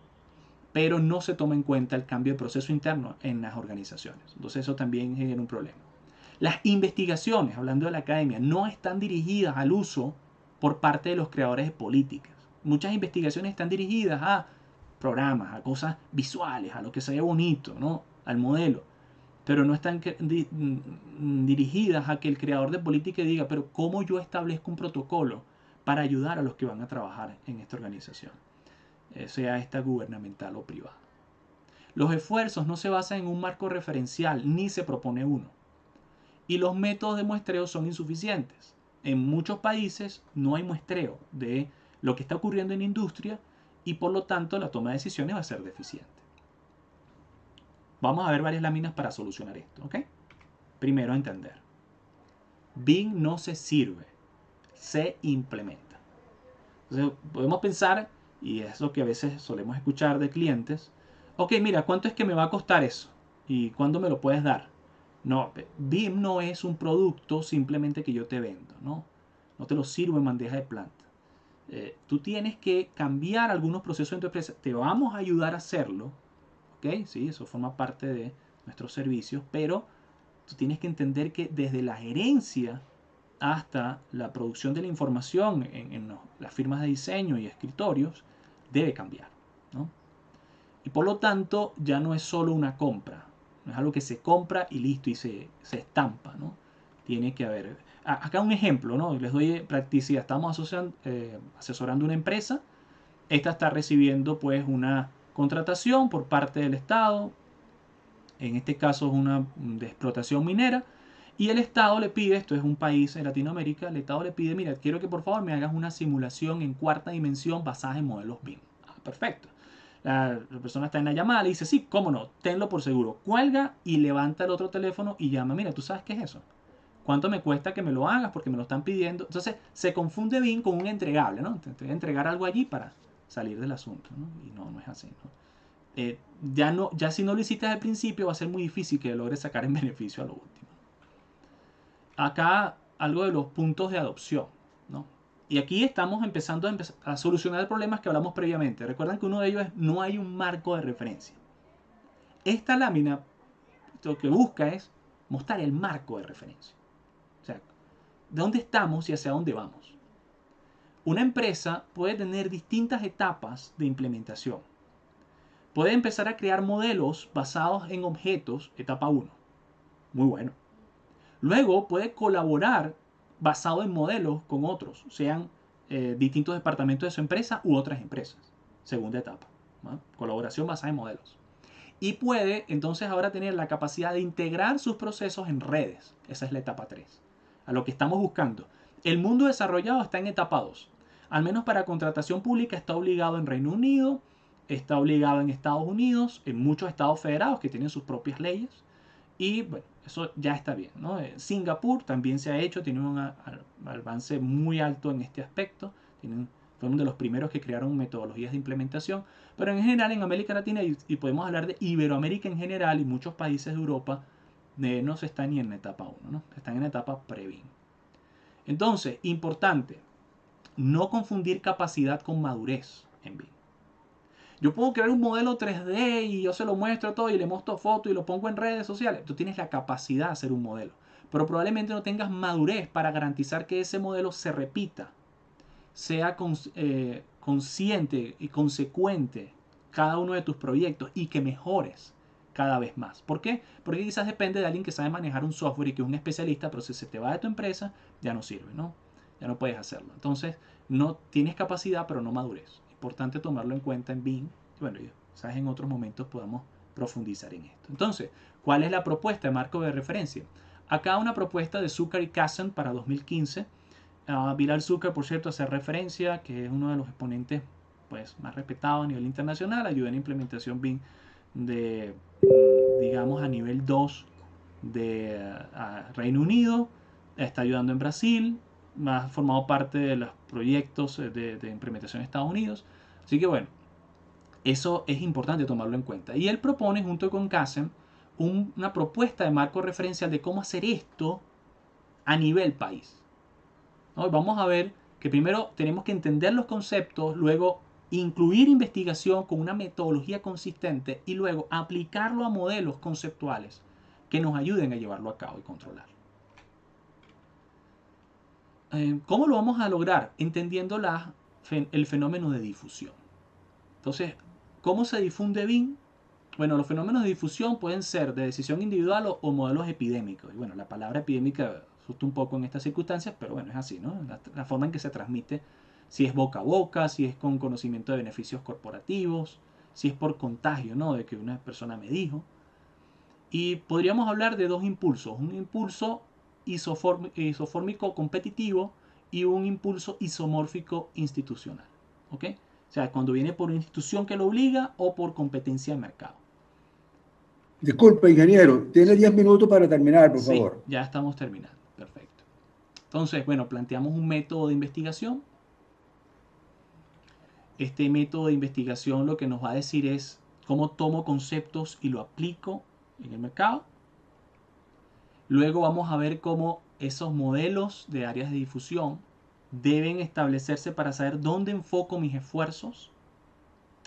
pero no se toma en cuenta el cambio de proceso interno en las organizaciones. Entonces eso también genera un problema. Las investigaciones, hablando de la academia, no están dirigidas al uso por parte de los creadores de políticas. Muchas investigaciones están dirigidas a programas, a cosas visuales, a lo que se ve bonito, ¿no? Al modelo, pero no están dirigidas a que el creador de política diga, pero ¿cómo yo establezco un protocolo para ayudar a los que van a trabajar en esta organización, sea esta gubernamental o privada? Los esfuerzos no se basan en un marco referencial, ni se propone uno. Y los métodos de muestreo son insuficientes. En muchos países no hay muestreo de lo que está ocurriendo en la industria y por lo tanto la toma de decisiones va a ser deficiente. Vamos a ver varias láminas para solucionar esto, ¿ok? Primero, entender. BIM no se sirve, se implementa. Entonces, podemos pensar, y es lo que a veces solemos escuchar de clientes, ok, mira, ¿cuánto es que me va a costar eso? ¿Y cuándo me lo puedes dar? No, BIM no es un producto simplemente que yo te vendo, ¿no? No te lo sirvo en bandeja de planta. Tú tienes que cambiar algunos procesos en tu empresa. Te vamos a ayudar a hacerlo, ¿ok? Sí, eso forma parte de nuestros servicios, pero tú tienes que entender que desde la gerencia hasta la producción de la información en las firmas de diseño y escritorios debe cambiar, ¿no? Y por lo tanto ya no es solo una compra, no es algo que se compra y listo y se estampa, ¿no? Tiene que haber... Acá un ejemplo, ¿no? Les doy practicidad. Estamos asesorando una empresa. Esta está recibiendo pues una contratación por parte del Estado. En este caso es una de explotación minera. Y el Estado le pide, esto es un país en Latinoamérica, el Estado le pide, mira, quiero que por favor me hagas una simulación en cuarta dimensión basada en modelos BIM. Perfecto. La persona está en la llamada, le dice, sí, cómo no, tenlo por seguro. Cuelga y levanta el otro teléfono y llama, mira, ¿tú sabes qué es eso? ¿Cuánto me cuesta que me lo hagas? Porque me lo están pidiendo. Entonces se confunde BIM con un entregable, ¿no? Te voy a entregar algo allí para salir del asunto, ¿no? Y no es así, ¿no? Ya si no lo hiciste al principio va a ser muy difícil que logres sacar en beneficio a lo último. Acá algo de los puntos de adopción, ¿no? Y aquí estamos empezando a solucionar problemas que hablamos previamente. Recuerden que uno de ellos es no hay un marco de referencia. Esta lámina lo que busca es mostrar el marco de referencia. O sea, de dónde estamos y hacia dónde vamos. Una empresa puede tener distintas etapas de implementación. Puede empezar a crear modelos basados en objetos, etapa 1. Muy bueno. Luego puede colaborar basado en modelos con otros, sean distintos departamentos de su empresa u otras empresas. Segunda etapa, ¿no? Colaboración basada en modelos. y puede entonces ahora tener la capacidad de integrar sus procesos en redes. Esa es la etapa 3. A lo que estamos buscando. El mundo desarrollado está en etapa 2. Al menos para contratación pública está obligado en Reino Unido, está obligado en Estados Unidos, en muchos estados federados que tienen sus propias leyes. Y bueno, eso ya está bien, ¿no? Singapur también se ha hecho, tiene un avance muy alto en este aspecto. Fueron de los primeros que crearon metodologías de implementación. Pero en general en América Latina, y podemos hablar de Iberoamérica en general y muchos países de Europa, no se está ni en etapa 1, ¿no? Están en etapa pre-BIM. Entonces, importante, no confundir capacidad con madurez en BIM. Yo puedo crear un modelo 3D y yo se lo muestro todo y le muestro fotos y lo pongo en redes sociales. Tú tienes la capacidad de hacer un modelo, pero probablemente no tengas madurez para garantizar que ese modelo se repita, sea consciente y consecuente cada uno de tus proyectos y que mejores cada vez más. ¿Por qué? Porque quizás depende de alguien que sabe manejar un software y que es un especialista, pero si se te va de tu empresa, ya no sirve, ¿no? Ya no puedes hacerlo. Entonces, no tienes capacidad, pero no madurez. Importante tomarlo en cuenta en BIM. Bueno, quizás en otros momentos podamos profundizar en esto. Entonces, ¿cuál es la propuesta de marco de referencia? Acá una propuesta de Zucker y Kassen para 2015. Bilal Zucker, por cierto, hace referencia, que es uno de los exponentes pues, más respetados a nivel internacional, ayuda en la implementación BIM de, digamos, a nivel 2 de Reino Unido, está ayudando en Brasil, ha formado parte de los proyectos de implementación en Estados Unidos. Así que bueno, eso es importante tomarlo en cuenta. Y él propone, junto con Kassen, una propuesta de marco referencial de cómo hacer esto a nivel país. ¿No? Vamos a ver que primero tenemos que entender los conceptos, luego incluir investigación con una metodología consistente y luego aplicarlo a modelos conceptuales que nos ayuden a llevarlo a cabo y controlar. ¿Cómo lo vamos a lograr? Entendiendo el fenómeno de difusión. Entonces, ¿cómo se difunde BIM? Bueno, los fenómenos de difusión pueden ser de decisión individual o modelos epidémicos. Y bueno, la palabra epidémica asusta un poco en estas circunstancias, pero bueno, es así, ¿no? La forma en que se transmite, si es boca a boca, si es con conocimiento de beneficios corporativos, si es por contagio, ¿no? De que una persona me dijo. Y podríamos hablar de dos impulsos, un impulso isofórmico competitivo y un impulso isomórfico institucional. ¿Ok? O sea, cuando viene por una institución que lo obliga o por competencia de mercado. Disculpe, ingeniero, tiene 10 minutos para terminar, por Sí, favor. ya estamos terminando. Perfecto. Entonces, bueno, planteamos un método de investigación. Este método de investigación lo que nos va a decir es cómo tomo conceptos y lo aplico en el mercado. Luego vamos a ver cómo esos modelos de áreas de difusión deben establecerse para saber dónde enfoco mis esfuerzos.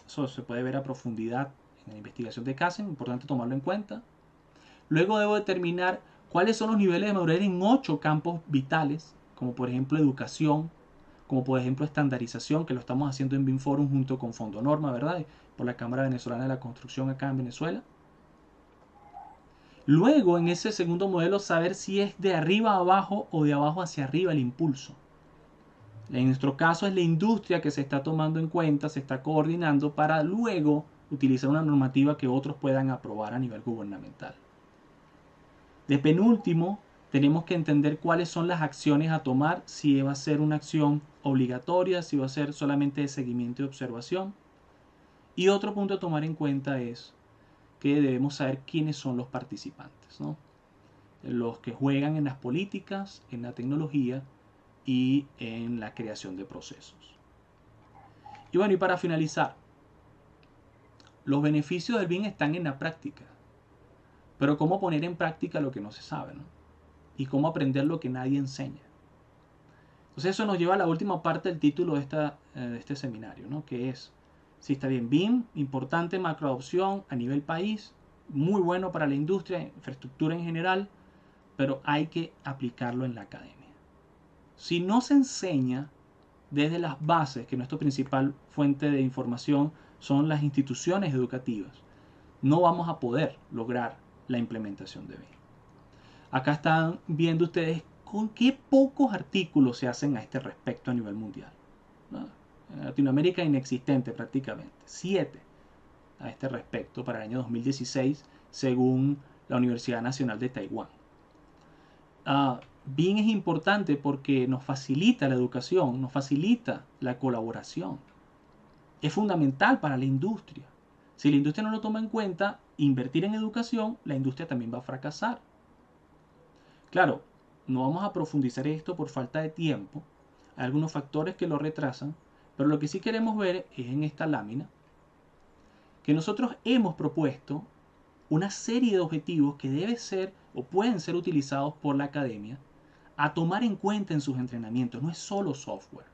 Eso se puede ver a profundidad en la investigación de Kassen, importante tomarlo en cuenta. Luego debo determinar cuáles son los niveles de madurez en 8 campos vitales, como por ejemplo educación, como por ejemplo estandarización, que lo estamos haciendo en BIM Forum junto con Fondo Norma, ¿verdad? Por la Cámara Venezolana de la Construcción acá en Venezuela. Luego, en ese segundo modelo, saber si es de arriba a abajo o de abajo hacia arriba el impulso. En nuestro caso es la industria que se está tomando en cuenta, se está coordinando para luego utilizar una normativa que otros puedan aprobar a nivel gubernamental. De penúltimo, tenemos que entender cuáles son las acciones a tomar, si va a ser una acción obligatoria, si va a ser solamente de seguimiento y observación. Y otro punto a tomar en cuenta es que debemos saber quiénes son los participantes, ¿no? Los que juegan en las políticas, en la tecnología y en la creación de procesos. Y bueno, y para finalizar, los beneficios del BIM están en la práctica, pero cómo poner en práctica lo que no se sabe, ¿no? Y cómo aprender lo que nadie enseña. Entonces eso nos lleva a la última parte del título de este seminario, ¿no? Que es, si está bien, BIM, importante macroadopción a nivel país, muy bueno para la industria, infraestructura en general, pero hay que aplicarlo en la academia. Si no se enseña desde las bases, que nuestra principal fuente de información son las instituciones educativas, no vamos a poder lograr la implementación de BIM. Acá están viendo ustedes con qué pocos artículos se hacen a este respecto a nivel mundial, ¿no? En Latinoamérica inexistente prácticamente, 7. a este respecto para el año 2016, según la Universidad Nacional de Taiwán. BIM es importante porque nos facilita la educación, nos facilita la colaboración. Es fundamental para la industria. Si la industria no lo toma en cuenta, invertir en educación, la industria también va a fracasar. Claro, no vamos a profundizar esto por falta de tiempo. Hay algunos factores que lo retrasan, pero lo que sí queremos ver es en esta lámina que nosotros hemos propuesto una serie de objetivos que deben ser o pueden ser utilizados por la academia a tomar en cuenta en sus entrenamientos. No es solo software.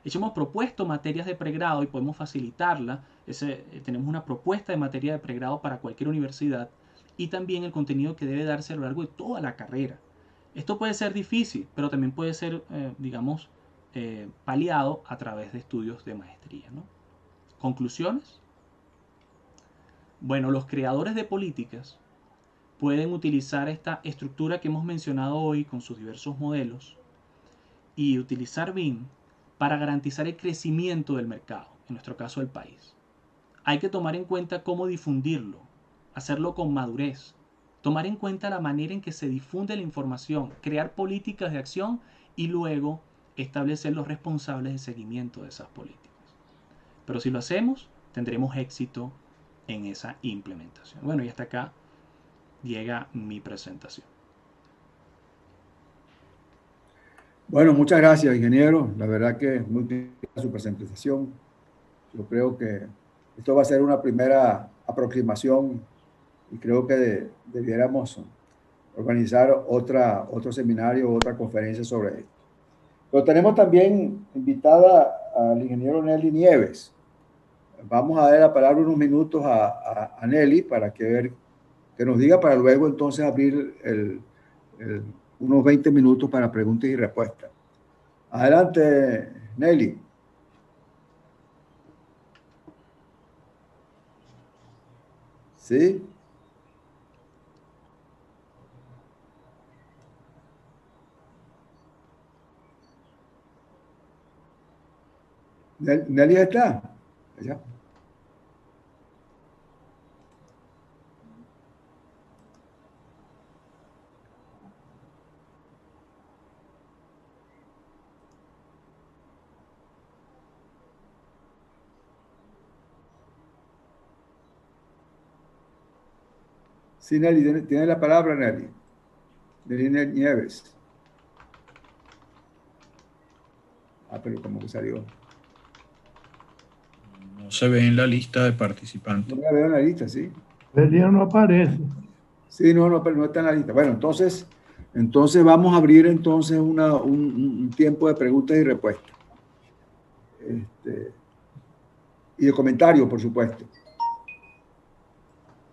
De hecho, hemos propuesto materias de pregrado y podemos facilitarla. Tenemos una propuesta de materia de pregrado para cualquier universidad y también el contenido que debe darse a lo largo de toda la carrera. Esto puede ser difícil, pero también puede ser, paliado a través de estudios de maestría, ¿no? ¿Conclusiones? Bueno, los creadores de políticas pueden utilizar esta estructura que hemos mencionado hoy con sus diversos modelos y utilizar BIM para garantizar el crecimiento del mercado, en nuestro caso el país. Hay que tomar en cuenta cómo difundirlo, hacerlo con madurez, tomar en cuenta la manera en que se difunde la información, crear políticas de acción y luego establecer los responsables de seguimiento de esas políticas. Pero si lo hacemos, tendremos éxito en esa implementación. Bueno, y hasta acá llega mi presentación. Bueno, muchas gracias, ingeniero. La verdad que es muy clara su presentación. Yo creo que esto va a ser una primera aproximación y creo que debiéramos organizar otro seminario, otra conferencia sobre esto. Pero tenemos también invitada al ingeniero Nelly Nieves. Vamos a dar la palabra unos minutos a Nelly para que nos diga, para luego entonces abrir unos 20 minutos para preguntas y respuestas. Adelante, Nelly. ¿Sí? ¿Nelly está? ¿Ya? Sí, Nelly, tiene la palabra, Nelly. Nelly Nieves. Pero como que salió. No se ve en la lista de participantes. No la veo en la lista, sí. El día no aparece. Sí, no, pero no está en la lista. Bueno, entonces vamos a abrir entonces un tiempo de preguntas y respuestas. Y de comentarios, por supuesto.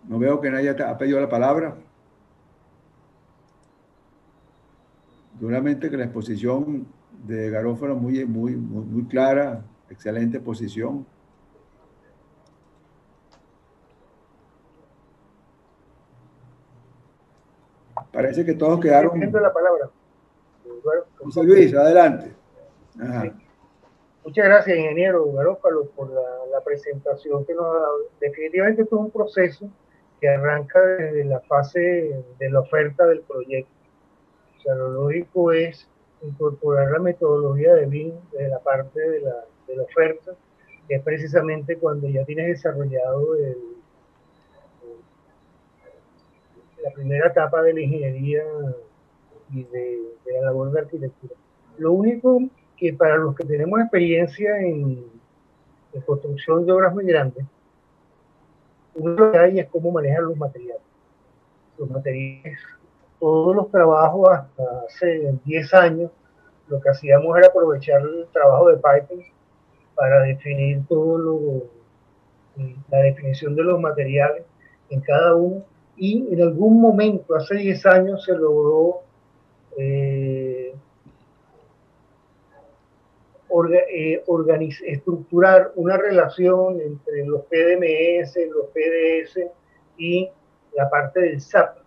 No veo que nadie ha pedido la palabra. Seguramente que la exposición de Garófalo muy clara, excelente exposición. Parece que todos quedaron. La palabra. José Luis, adelante. Ajá. Sí. Muchas gracias, ingeniero Garófalo, por la presentación que nos ha dado. Definitivamente esto es un proceso que arranca desde la fase de la oferta del proyecto. O sea, lo lógico es incorporar la metodología de BIM desde la parte de la oferta, que es precisamente cuando ya tienes desarrollado la primera etapa de la ingeniería y de la labor de arquitectura. Lo único que para los que tenemos experiencia en construcción de obras muy grandes, uno que hay es cómo manejar los materiales. Los materiales, todos los trabajos hasta hace 10 años, lo que hacíamos era aprovechar el trabajo de Python para definir la definición de los materiales en cada uno, y en algún momento, hace 10 años, se logró estructurar una relación entre los PDMS, los PDS y la parte del SAP,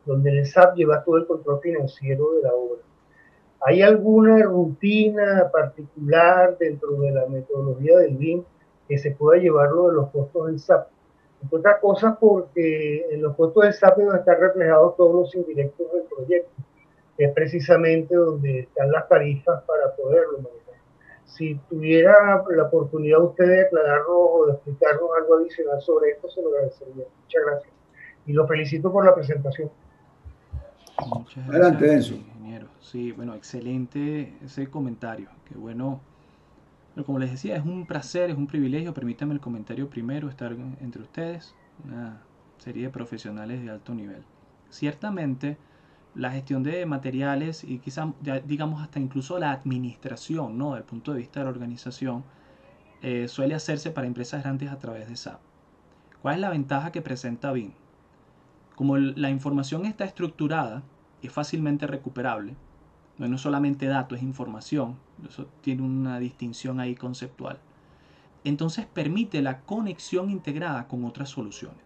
donde el SAP lleva todo el control financiero de la obra. ¿Hay alguna rutina particular dentro de la metodología del BIM que se pueda llevarlo de los costos del SAP? Entre otras cosas porque en los costos de SAP deben estar reflejados todos los indirectos del proyecto, que es precisamente donde están las tarifas para poderlo manejar. Si tuviera la oportunidad usted de aclararnos o de explicarnos algo adicional sobre esto, se lo agradecería. Muchas gracias. Y lo felicito por la presentación. Muchas Adelante, gracias, Enzo. ingeniero. Sí, bueno, excelente ese comentario. Qué bueno. Pero como les decía, es un placer, es un privilegio. Permítanme el comentario primero, estar entre ustedes, una serie de profesionales de alto nivel. Ciertamente, la gestión de materiales y quizá, digamos, hasta incluso la administración, ¿no? Desde el punto de vista de la organización, suele hacerse para empresas grandes a través de SAP. ¿Cuál es la ventaja que presenta BIM? Como la información está estructurada y es fácilmente recuperable, no es solamente datos, es información, eso tiene una distinción ahí conceptual. Entonces permite la conexión integrada con otras soluciones.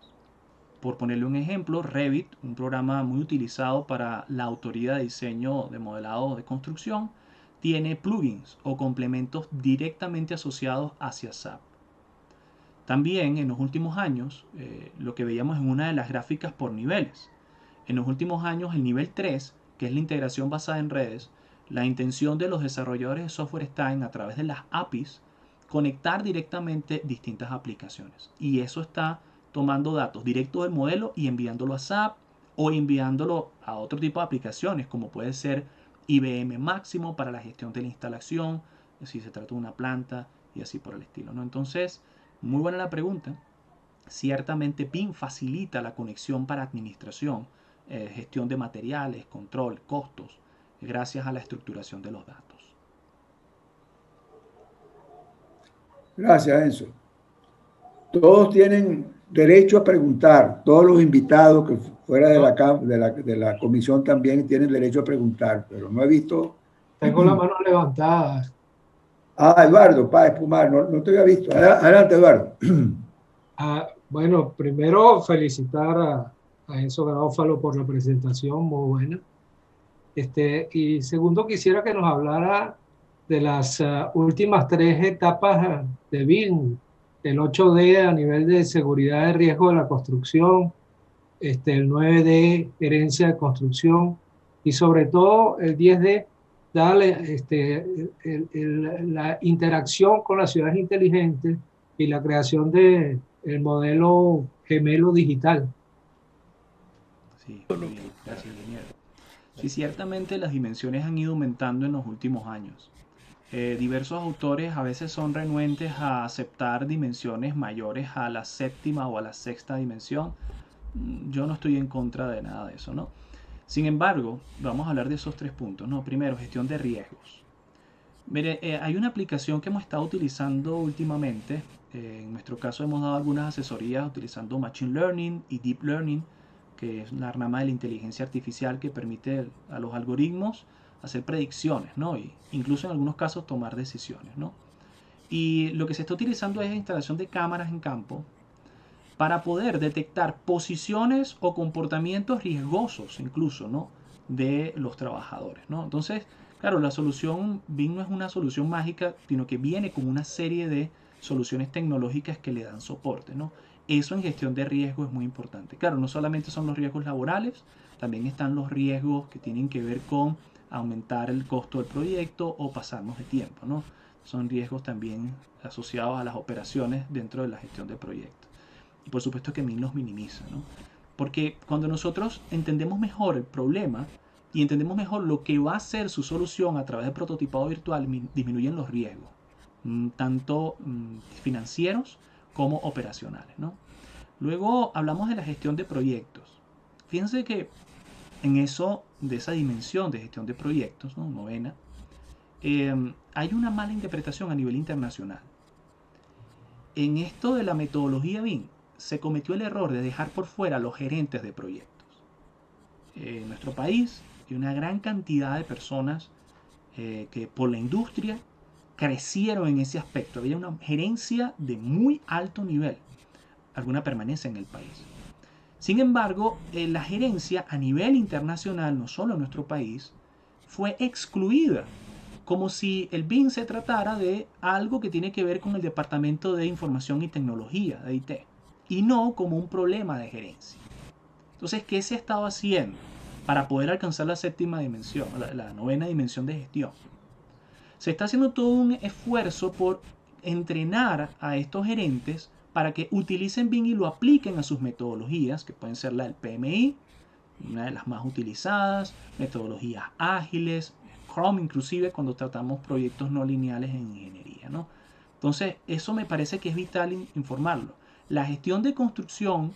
Por ponerle un ejemplo, Revit, un programa muy utilizado para la autoría de diseño de modelado de construcción, tiene plugins o complementos directamente asociados hacia SAP. También en los últimos años, lo que veíamos en una de las gráficas por niveles, en los últimos años el nivel 3, que es la integración basada en redes, la intención de los desarrolladores de software está en, a través de las APIs, conectar directamente distintas aplicaciones. Y eso está tomando datos directos del modelo y enviándolo a SAP o enviándolo a otro tipo de aplicaciones, como puede ser IBM Máximo para la gestión de la instalación, si se trata de una planta y así por el estilo, ¿no? Entonces, muy buena la pregunta. Ciertamente PIM facilita la conexión para administración, gestión de materiales, control, costos, gracias a la estructuración de los datos. Gracias, Enzo. Todos tienen derecho a preguntar. Todos los invitados que fuera de la comisión también tienen derecho a preguntar, pero no he visto. Tengo la mano levantada. Ah, Eduardo, para espumar, no te había visto. Adelante, Eduardo. Bueno, primero felicitar a Enzo Garófalo por la presentación, muy buena. Y segundo, quisiera que nos hablara de las últimas 3 etapas de BIM, el 8D a nivel de seguridad de riesgo de la construcción, el 9D, herencia de construcción, y sobre todo el 10D, darle la interacción con las ciudades inteligentes y la creación del modelo gemelo digital. Sí, muy bien, gracias, ingeniero. Sí, ciertamente las dimensiones han ido aumentando en los últimos años. Diversos autores a veces son renuentes a aceptar dimensiones mayores a la 7ª o a la 6ª dimensión. Yo no estoy en contra de nada de eso, ¿no? Sin embargo, vamos a hablar de esos 3 puntos, ¿no? Primero, gestión de riesgos. Mire, hay una aplicación que hemos estado utilizando últimamente. En nuestro caso hemos dado algunas asesorías utilizando Machine Learning y Deep Learning, que es la rama de la inteligencia artificial que permite a los algoritmos hacer predicciones, ¿no? Y incluso en algunos casos tomar decisiones, ¿no? Y lo que se está utilizando es la instalación de cámaras en campo para poder detectar posiciones o comportamientos riesgosos incluso, ¿no? De los trabajadores, ¿no? Entonces, claro, la solución BIM no es una solución mágica, sino que viene con una serie de soluciones tecnológicas que le dan soporte, ¿no? Eso en gestión de riesgo es muy importante. Claro, no solamente son los riesgos laborales, también están los riesgos que tienen que ver con aumentar el costo del proyecto o pasarnos de tiempo, ¿no? Son riesgos también asociados a las operaciones dentro de la gestión de proyectos. Y por supuesto que BIM los minimiza, ¿no? Porque cuando nosotros entendemos mejor el problema y entendemos mejor lo que va a ser su solución a través del prototipado virtual, disminuyen los riesgos, tanto financieros como operacionales, ¿no? Luego hablamos de la gestión de proyectos. Fíjense que en eso, de esa dimensión de gestión de proyectos, ¿no? 9ª, hay una mala interpretación a nivel internacional. En esto de la metodología BIM se cometió el error de dejar por fuera a los gerentes de proyectos. En nuestro país hay una gran cantidad de personas que por la industria crecieron en ese aspecto. Había una gerencia de muy alto nivel, alguna permanece en el país. Sin embargo, la gerencia a nivel internacional, no solo en nuestro país, fue excluida, como si el BIM se tratara de algo que tiene que ver con el Departamento de Información y Tecnología, de IT. y no como un problema de gerencia. Entonces, ¿qué se ha estado haciendo para poder alcanzar la séptima dimensión, la novena dimensión de gestión? Se está haciendo todo un esfuerzo por entrenar a estos gerentes para que utilicen BIM y lo apliquen a sus metodologías, que pueden ser la del PMI, una de las más utilizadas, metodologías ágiles, Scrum inclusive cuando tratamos proyectos no lineales en ingeniería, ¿no? Entonces, eso me parece que es vital informarlo. La gestión de construcción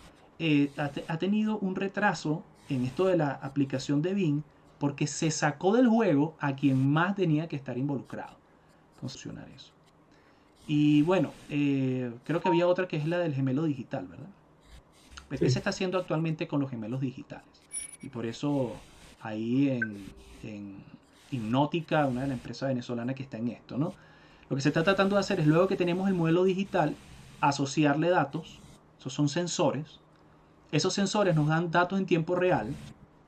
ha tenido un retraso en esto de la aplicación de BIM porque se sacó del juego a quien más tenía que estar involucrado con solucionar eso. Y bueno, creo que había otra que es la del gemelo digital, ¿verdad? ¿Qué se está haciendo actualmente con los gemelos digitales? Y por eso ahí en Hipnótica, una de las empresas venezolanas que está en esto, ¿no? Lo que se está tratando de hacer es, luego que tenemos el modelo digital, asociarle datos. Esos son sensores. Esos sensores nos dan datos en tiempo real.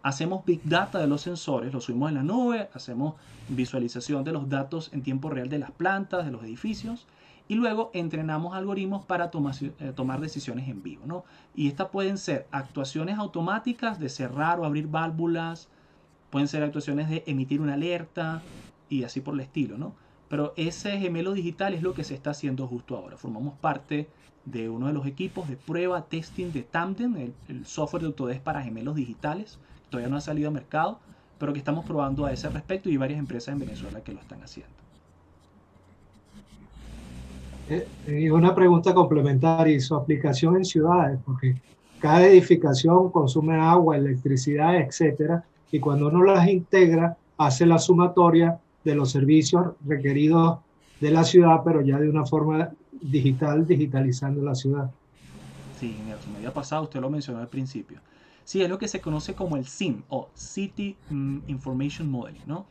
Hacemos big data de los sensores, los subimos en la nube, hacemos visualización de los datos en tiempo real de las plantas, de los edificios, y luego entrenamos algoritmos para tomar decisiones en vivo, ¿no? Y estas pueden ser actuaciones automáticas de cerrar o abrir válvulas, pueden ser actuaciones de emitir una alerta y así por el estilo, ¿no? Pero ese gemelo digital es lo que se está haciendo justo ahora. Formamos parte de uno de los equipos de prueba, testing de Tandem, el software de Autodesk para gemelos digitales. Todavía no ha salido al mercado, pero que estamos probando a ese respecto, y varias empresas en Venezuela que lo están haciendo. Y una pregunta complementaria, y su aplicación en ciudades, porque cada edificación consume agua, electricidad, etcétera, y cuando uno las integra, hace la sumatoria de los servicios requeridos de la ciudad, pero ya de una forma digital, digitalizando la ciudad. Sí, se me había pasado, usted lo mencionó al principio. Sí, es lo que se conoce como el CIM, o City Information Modeling, ¿no?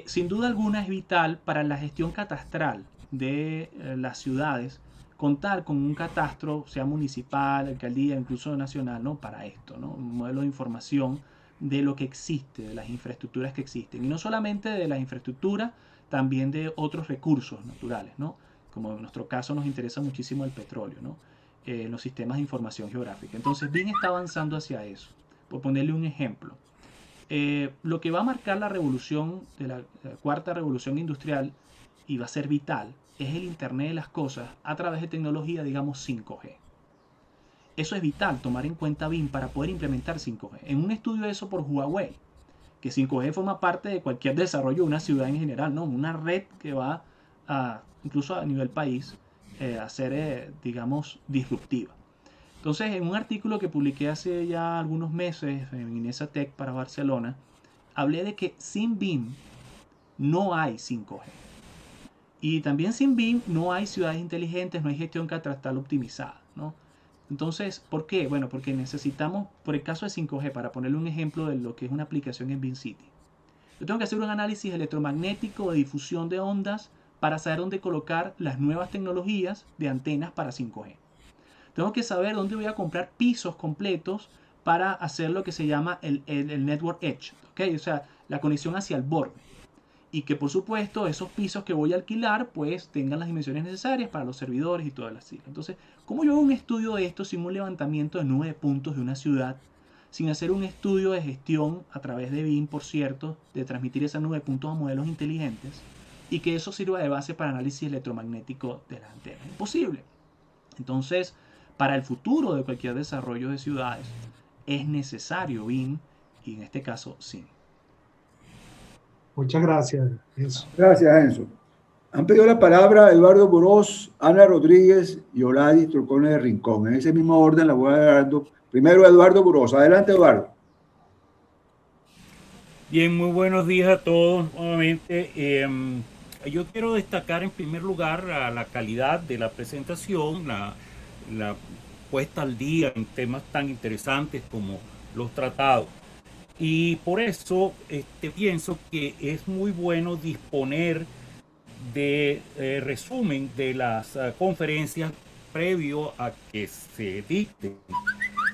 Sin duda alguna es vital para la gestión catastral de las ciudades contar con un catastro, sea municipal, alcaldía, incluso nacional, ¿no? Para esto, ¿no? Un modelo de información de lo que existe, de las infraestructuras que existen. Y no solamente de las infraestructuras, también de otros recursos naturales, ¿no? Como en nuestro caso nos interesa muchísimo el petróleo, ¿no? Los sistemas de información geográfica. Entonces, BIM está avanzando hacia eso. Por ponerle un ejemplo, lo que va a marcar la revolución de la cuarta revolución industrial y va a ser vital es el Internet de las cosas a través de tecnología, digamos, 5G. Eso es vital, tomar en cuenta BIM para poder implementar 5G. En un estudio de eso por Huawei, que 5G forma parte de cualquier desarrollo de una ciudad en general, ¿no? Una red que va incluso a nivel país, a ser, digamos, disruptiva. Entonces, en un artículo que publiqué hace ya algunos meses en Inesa Tech para Barcelona, hablé de que sin BIM no hay 5G. Y también sin BIM no hay ciudades inteligentes, no hay gestión catastral optimizada, ¿no? Entonces, ¿por qué? Bueno, porque necesitamos, por el caso de 5G, para ponerle un ejemplo de lo que es una aplicación en BIM City, yo tengo que hacer un análisis electromagnético de difusión de ondas para saber dónde colocar las nuevas tecnologías de antenas para 5G. Tengo que saber dónde voy a comprar pisos completos para hacer lo que se llama el Network Edge, ¿okay? O sea, la conexión hacia el borde. Y que por supuesto esos pisos que voy a alquilar pues tengan las dimensiones necesarias para los servidores y todas las siglas. Entonces, ¿cómo yo hago un estudio de esto sin un levantamiento de 9 puntos de una ciudad? Sin hacer un estudio de gestión a través de BIM, por cierto, de transmitir esos 9 puntos a modelos inteligentes y que eso sirva de base para análisis electromagnético de las antenas. Imposible. Entonces, para el futuro de cualquier desarrollo de ciudades es necesario BIM y en este caso SIM. Muchas gracias, Enzo. Gracias, Enzo. Han pedido la palabra Eduardo Burós, Ana Rodríguez y Oladis Trocones de Rincón. En ese mismo orden la voy a dar. Primero Eduardo Burós. Adelante, Eduardo. Bien, muy buenos días a todos nuevamente. Yo quiero destacar en primer lugar la calidad de la presentación, la puesta al día en temas tan interesantes como los tratados. Y por eso pienso que es muy bueno disponer de resumen de las conferencias previo a que se dicten.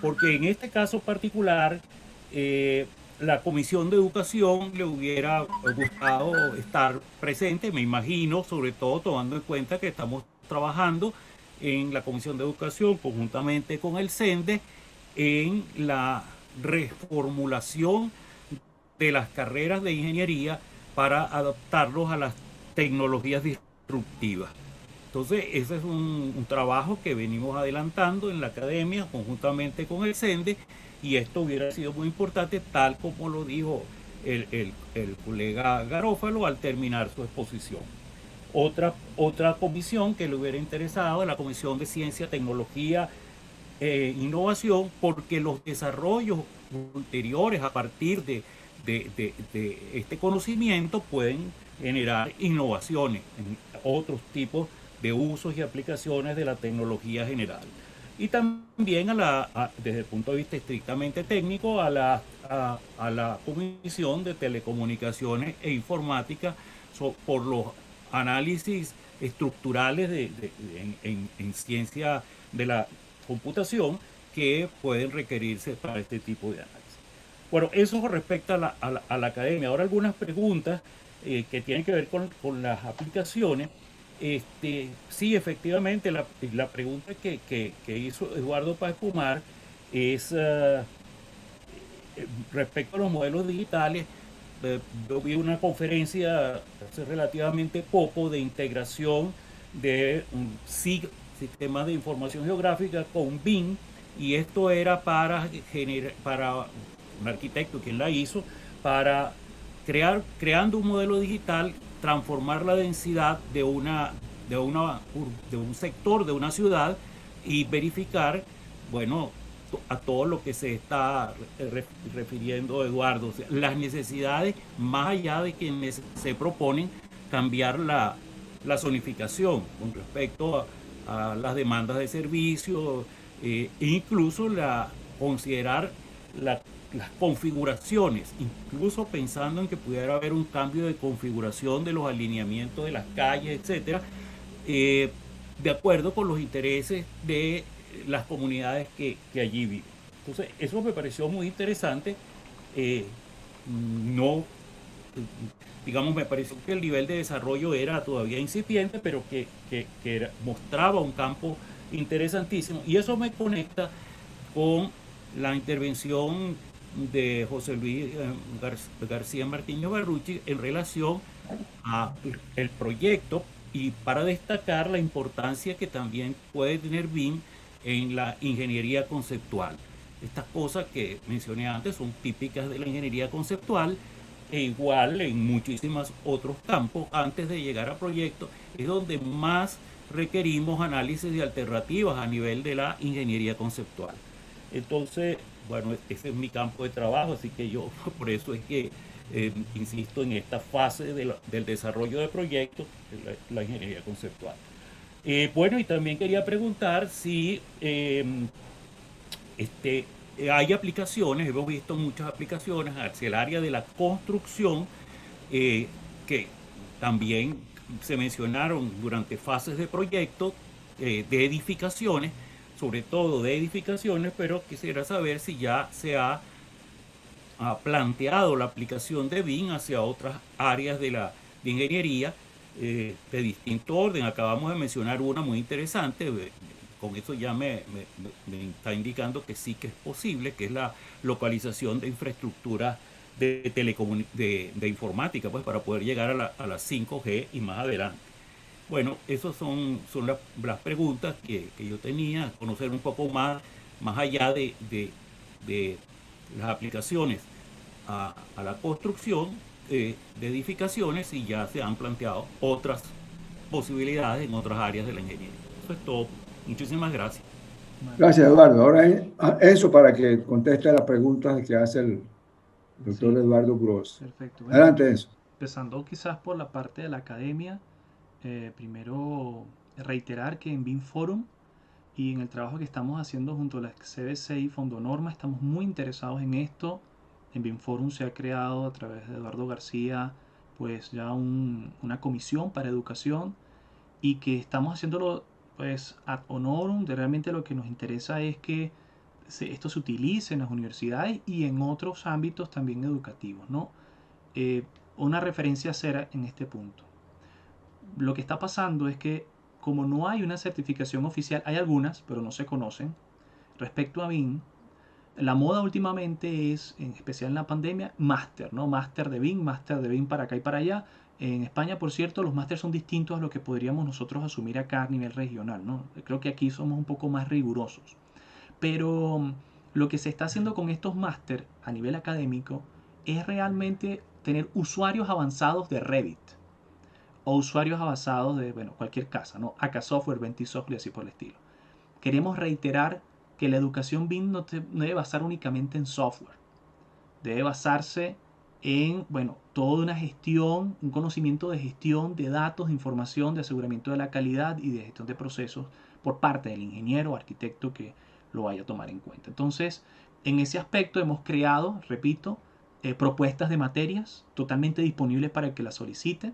Porque en este caso particular, la Comisión de Educación le hubiera gustado estar presente, me imagino, sobre todo tomando en cuenta que estamos trabajando en la Comisión de Educación, conjuntamente con el CENDE, en la reformulación de las carreras de ingeniería para adaptarlos a las tecnologías disruptivas. Entonces, ese es un trabajo que venimos adelantando en la academia conjuntamente con el CENDE, y esto hubiera sido muy importante, tal como lo dijo el colega Garófalo al terminar su exposición. Otra comisión que le hubiera interesado es la Comisión de Ciencia, Tecnología e Innovación, porque los desarrollos ulteriores a partir de este conocimiento pueden generar innovaciones en otros tipos de usos y aplicaciones de la tecnología general. Y también desde el punto de vista estrictamente técnico, a la Comisión de Telecomunicaciones e Informática por los análisis estructurales en ciencia de la computación que pueden requerirse para este tipo de análisis. Bueno, eso con respecto a la academia. Ahora algunas preguntas que tienen que ver con las aplicaciones. Sí, efectivamente, la pregunta que hizo Eduardo Páez Pomar es respecto a los modelos digitales. Yo vi una conferencia hace relativamente poco de integración de un sistema de información geográfica con BIM, y esto era para un arquitecto quien la hizo, para creando un modelo digital, transformar la densidad de un sector, de una ciudad, y verificar, bueno, a todo lo que se está refiriendo Eduardo, o sea, las necesidades más allá de quienes se proponen cambiar la zonificación con respecto a las demandas de servicio, e incluso considerar las configuraciones, incluso pensando en que pudiera haber un cambio de configuración de los alineamientos de las calles, etcétera, de acuerdo con los intereses de las comunidades que allí viven. Entonces, eso me pareció muy interesante. Me pareció que el nivel de desarrollo era todavía incipiente, pero que mostraba un campo interesantísimo. Y eso me conecta con la intervención de José Luis García Martínez Barrucci en relación al proyecto, y para destacar la importancia que también puede tener BIM en la ingeniería conceptual. Estas cosas que mencioné antes son típicas de la ingeniería conceptual, e igual en muchísimos otros campos. Antes de llegar a proyectos es donde más requerimos análisis de alternativas a nivel de la ingeniería conceptual. Entonces, bueno, ese es mi campo de trabajo, así que yo por eso es que insisto en esta fase del desarrollo de proyectos, la ingeniería conceptual. Bueno, y también quería preguntar si hay aplicaciones, hemos visto muchas aplicaciones hacia el área de la construcción, que también se mencionaron durante fases de proyecto, de edificaciones, sobre todo de edificaciones, pero quisiera saber si ya se ha planteado la aplicación de BIM hacia otras áreas de ingeniería de distinto orden. Acabamos de mencionar una muy interesante, con eso ya me está indicando que sí que es posible, que es la localización de infraestructura de informática, pues para poder llegar a la 5G y más adelante. Bueno, esas son las preguntas que yo tenía, conocer un poco más allá de las aplicaciones a la construcción de edificaciones, y ya se han planteado otras posibilidades en otras áreas de la ingeniería. Eso es todo. Muchísimas gracias. Gracias, Eduardo. Ahora eso para que conteste las preguntas que hace el doctor Eduardo Gross. Perfecto. Bueno, adelante, Enzo. Empezando quizás por la parte de la academia, primero reiterar que en BIM Forum y en el trabajo que estamos haciendo junto a la CBC y Fondo Norma estamos muy interesados en esto. En BIM Forum se ha creado a través de Eduardo García pues ya una comisión para educación, y que estamos haciéndolo pues ad honorem. De realmente lo que nos interesa es que esto se utilice en las universidades y en otros ámbitos también educativos, ¿no? Una referencia a hacer en este punto. Lo que está pasando es que como no hay una certificación oficial, hay algunas, pero no se conocen, respecto a BIM, la moda últimamente es, en especial en la pandemia, máster, ¿no? Máster de BIM para acá y para allá. En España, por cierto, los másters son distintos a lo que podríamos nosotros asumir acá a nivel regional, ¿no? Creo que aquí somos un poco más rigurosos. Pero lo que se está haciendo con estos máster a nivel académico es realmente tener usuarios avanzados de Revit o usuarios avanzados de, bueno, cualquier casa, ¿no? AK Software, Ventisoft y así por el estilo. Queremos reiterar que la educación BIM no debe basar únicamente en software. Debe basarse en, bueno, toda una gestión, un conocimiento de gestión de datos, de información, de aseguramiento de la calidad y de gestión de procesos por parte del ingeniero o arquitecto que lo vaya a tomar en cuenta. Entonces, en ese aspecto hemos creado, repito, propuestas de materias totalmente disponibles para el que las solicite.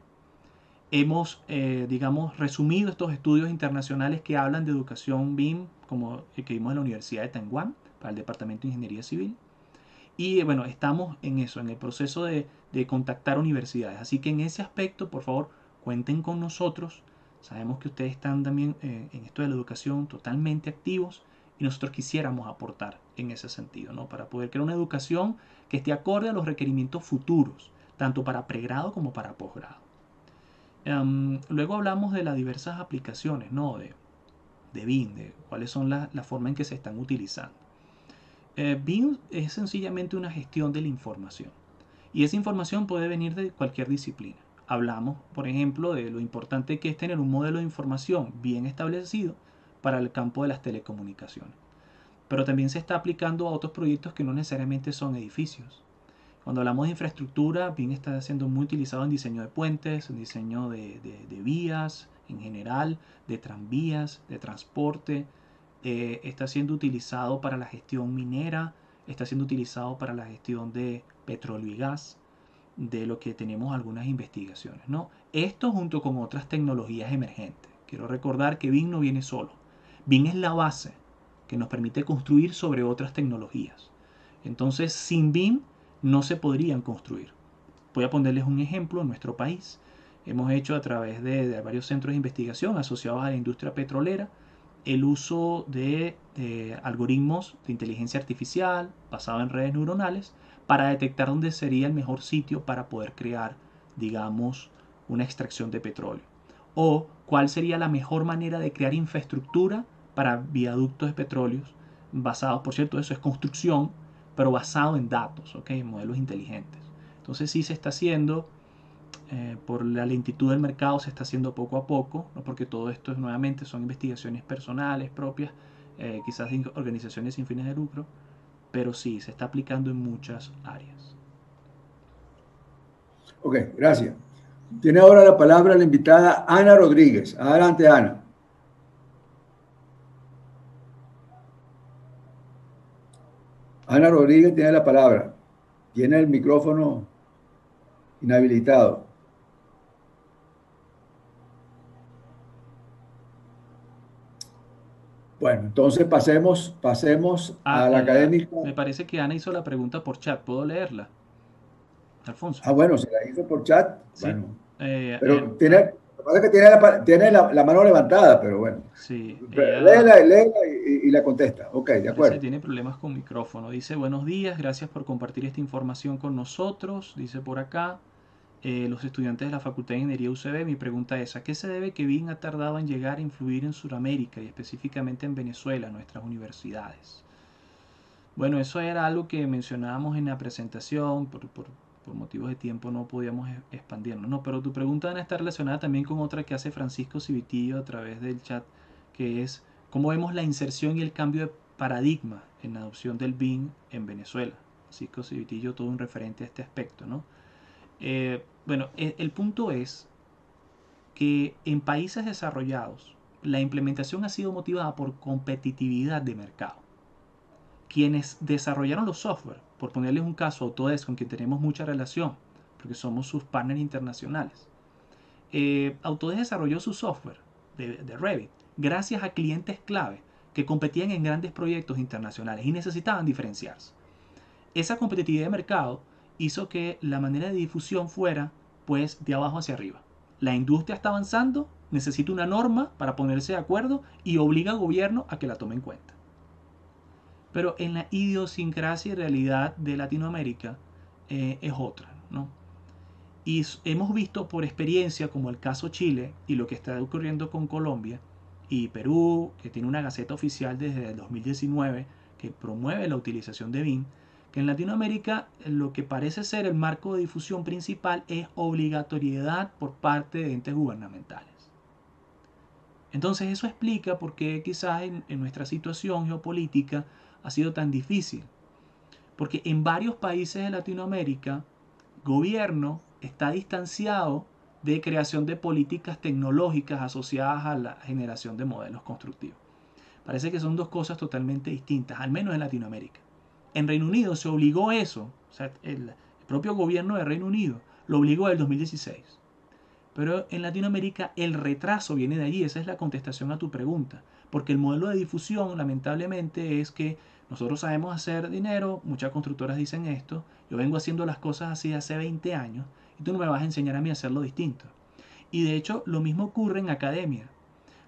Hemos, digamos, resumido estos estudios internacionales que hablan de educación BIM, como el que vimos en la Universidad de Taiwán, para el Departamento de Ingeniería Civil. Y bueno, estamos en eso, en el proceso de contactar universidades. Así que en ese aspecto, por favor, cuenten con nosotros. Sabemos que ustedes están también en esto de la educación totalmente activos y nosotros quisiéramos aportar en ese sentido, ¿no? Para poder crear una educación que esté acorde a los requerimientos futuros, tanto para pregrado como para posgrado. Luego hablamos de las diversas aplicaciones, ¿no? de BIM, de cuáles son la forma en que se están utilizando. BIM es sencillamente una gestión de la información y esa información puede venir de cualquier disciplina. Hablamos, por ejemplo, de lo importante que es tener un modelo de información bien establecido para el campo de las telecomunicaciones, pero también se está aplicando a otros proyectos que no necesariamente son edificios. Cuando hablamos de infraestructura, BIM está siendo muy utilizado en diseño de puentes, en diseño de vías en general, de tranvías, de transporte. Está siendo utilizado para la gestión minera, está siendo utilizado para la gestión de petróleo y gas, de lo que tenemos algunas investigaciones, ¿no? Esto junto con otras tecnologías emergentes. Quiero recordar que BIM no viene solo. BIM es la base que nos permite construir sobre otras tecnologías. Entonces, sin BIM no se podrían construir. Voy a ponerles un ejemplo en nuestro país. Hemos hecho a través de varios centros de investigación asociados a la industria petrolera el uso de algoritmos de inteligencia artificial basado en redes neuronales para detectar dónde sería el mejor sitio para poder crear, digamos, una extracción de petróleo. O cuál sería la mejor manera de crear infraestructura para viaductos de petróleos basados, por cierto, eso es construcción, pero basado en datos, ¿ok? En modelos inteligentes. Entonces sí se está haciendo, por la lentitud del mercado se está haciendo poco a poco, ¿no? Porque todo esto nuevamente son investigaciones personales propias, quizás de organizaciones sin fines de lucro, pero sí, se está aplicando en muchas áreas. Ok, gracias. Tiene ahora la palabra la invitada Ana Rodríguez. Adelante, Ana. Ana Rodríguez tiene la palabra. Tiene el micrófono inhabilitado. Bueno, entonces pasemos a la académica. Me parece que Ana hizo la pregunta por chat. ¿Puedo leerla, Alfonso? Ah, bueno, se la hizo por chat. Sí. Bueno, pero lo que pasa es que tiene la mano levantada, pero bueno. Sí, Léela y la contesta. Ok, de acuerdo. Tiene problemas con micrófono. Dice, buenos días, gracias por compartir esta información con nosotros. Dice por acá, los estudiantes de la Facultad de Ingeniería UCB, mi pregunta es, ¿a qué se debe que BIM ha tardado en llegar a influir en Sudamérica y específicamente en Venezuela, nuestras universidades? Bueno, eso era algo que mencionábamos en la presentación, por motivos de tiempo no podíamos expandirnos, ¿no? Pero tu pregunta, Ana, está relacionada también con otra que hace Francisco Civitillo a través del chat, que es cómo vemos la inserción y el cambio de paradigma en la adopción del BIM en Venezuela. Francisco Civitillo, todo un referente a este aspecto, ¿no? Bueno, el punto es que en países desarrollados la implementación ha sido motivada por competitividad de mercado. Quienes desarrollaron los software, por ponerles un caso, Autodesk, con quien tenemos mucha relación, porque somos sus partners internacionales. Autodesk desarrolló su software de Revit gracias a clientes clave que competían en grandes proyectos internacionales y necesitaban diferenciarse. Esa competitividad de mercado hizo que la manera de difusión fuera pues de abajo hacia arriba. La industria está avanzando, necesita una norma para ponerse de acuerdo y obliga al gobierno a que la tome en cuenta. Pero en la idiosincrasia y realidad de Latinoamérica es otra, ¿no? Y hemos visto por experiencia, como el caso Chile y lo que está ocurriendo con Colombia y Perú, que tiene una gaceta oficial desde el 2019 que promueve la utilización de BIM, que en Latinoamérica lo que parece ser el marco de difusión principal es obligatoriedad por parte de entes gubernamentales. Entonces eso explica por qué quizás en nuestra situación geopolítica ha sido tan difícil. Porque en varios países de Latinoamérica, gobierno está distanciado de creación de políticas tecnológicas asociadas a la generación de modelos constructivos. Parece que son dos cosas totalmente distintas, al menos en Latinoamérica. En Reino Unido se obligó eso, o sea, el propio gobierno de Reino Unido lo obligó en el 2016. Pero en Latinoamérica el retraso viene de allí, esa es la contestación a tu pregunta. Porque el modelo de difusión, lamentablemente, es que nosotros sabemos hacer dinero, muchas constructoras dicen esto, yo vengo haciendo las cosas así hace 20 años y tú no me vas a enseñar a mí a hacerlo distinto. Y de hecho lo mismo ocurre en academia.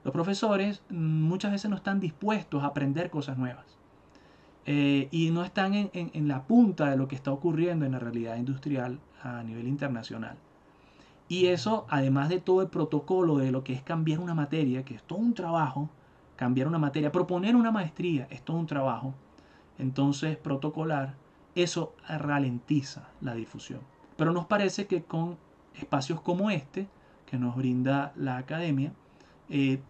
Los profesores muchas veces no están dispuestos a aprender cosas nuevas. Y no están en la punta de lo que está ocurriendo en la realidad industrial a nivel internacional. Y eso, además de todo el protocolo de lo que es cambiar una materia, que es todo un trabajo, cambiar una materia, proponer una maestría, es todo un trabajo, entonces protocolar, eso ralentiza la difusión. Pero nos parece que con espacios como este, que nos brinda la academia,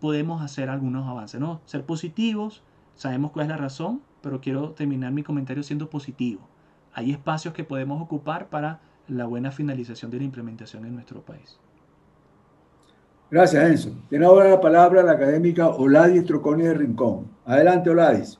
podemos hacer algunos avances, ¿no? Ser positivos, sabemos cuál es la razón, pero quiero terminar mi comentario siendo positivo. Hay espacios que podemos ocupar para la buena finalización de la implementación en nuestro país. Gracias, Enzo. Tiene ahora la palabra la académica Oladis Troconi de Rincón. Adelante, Oladis.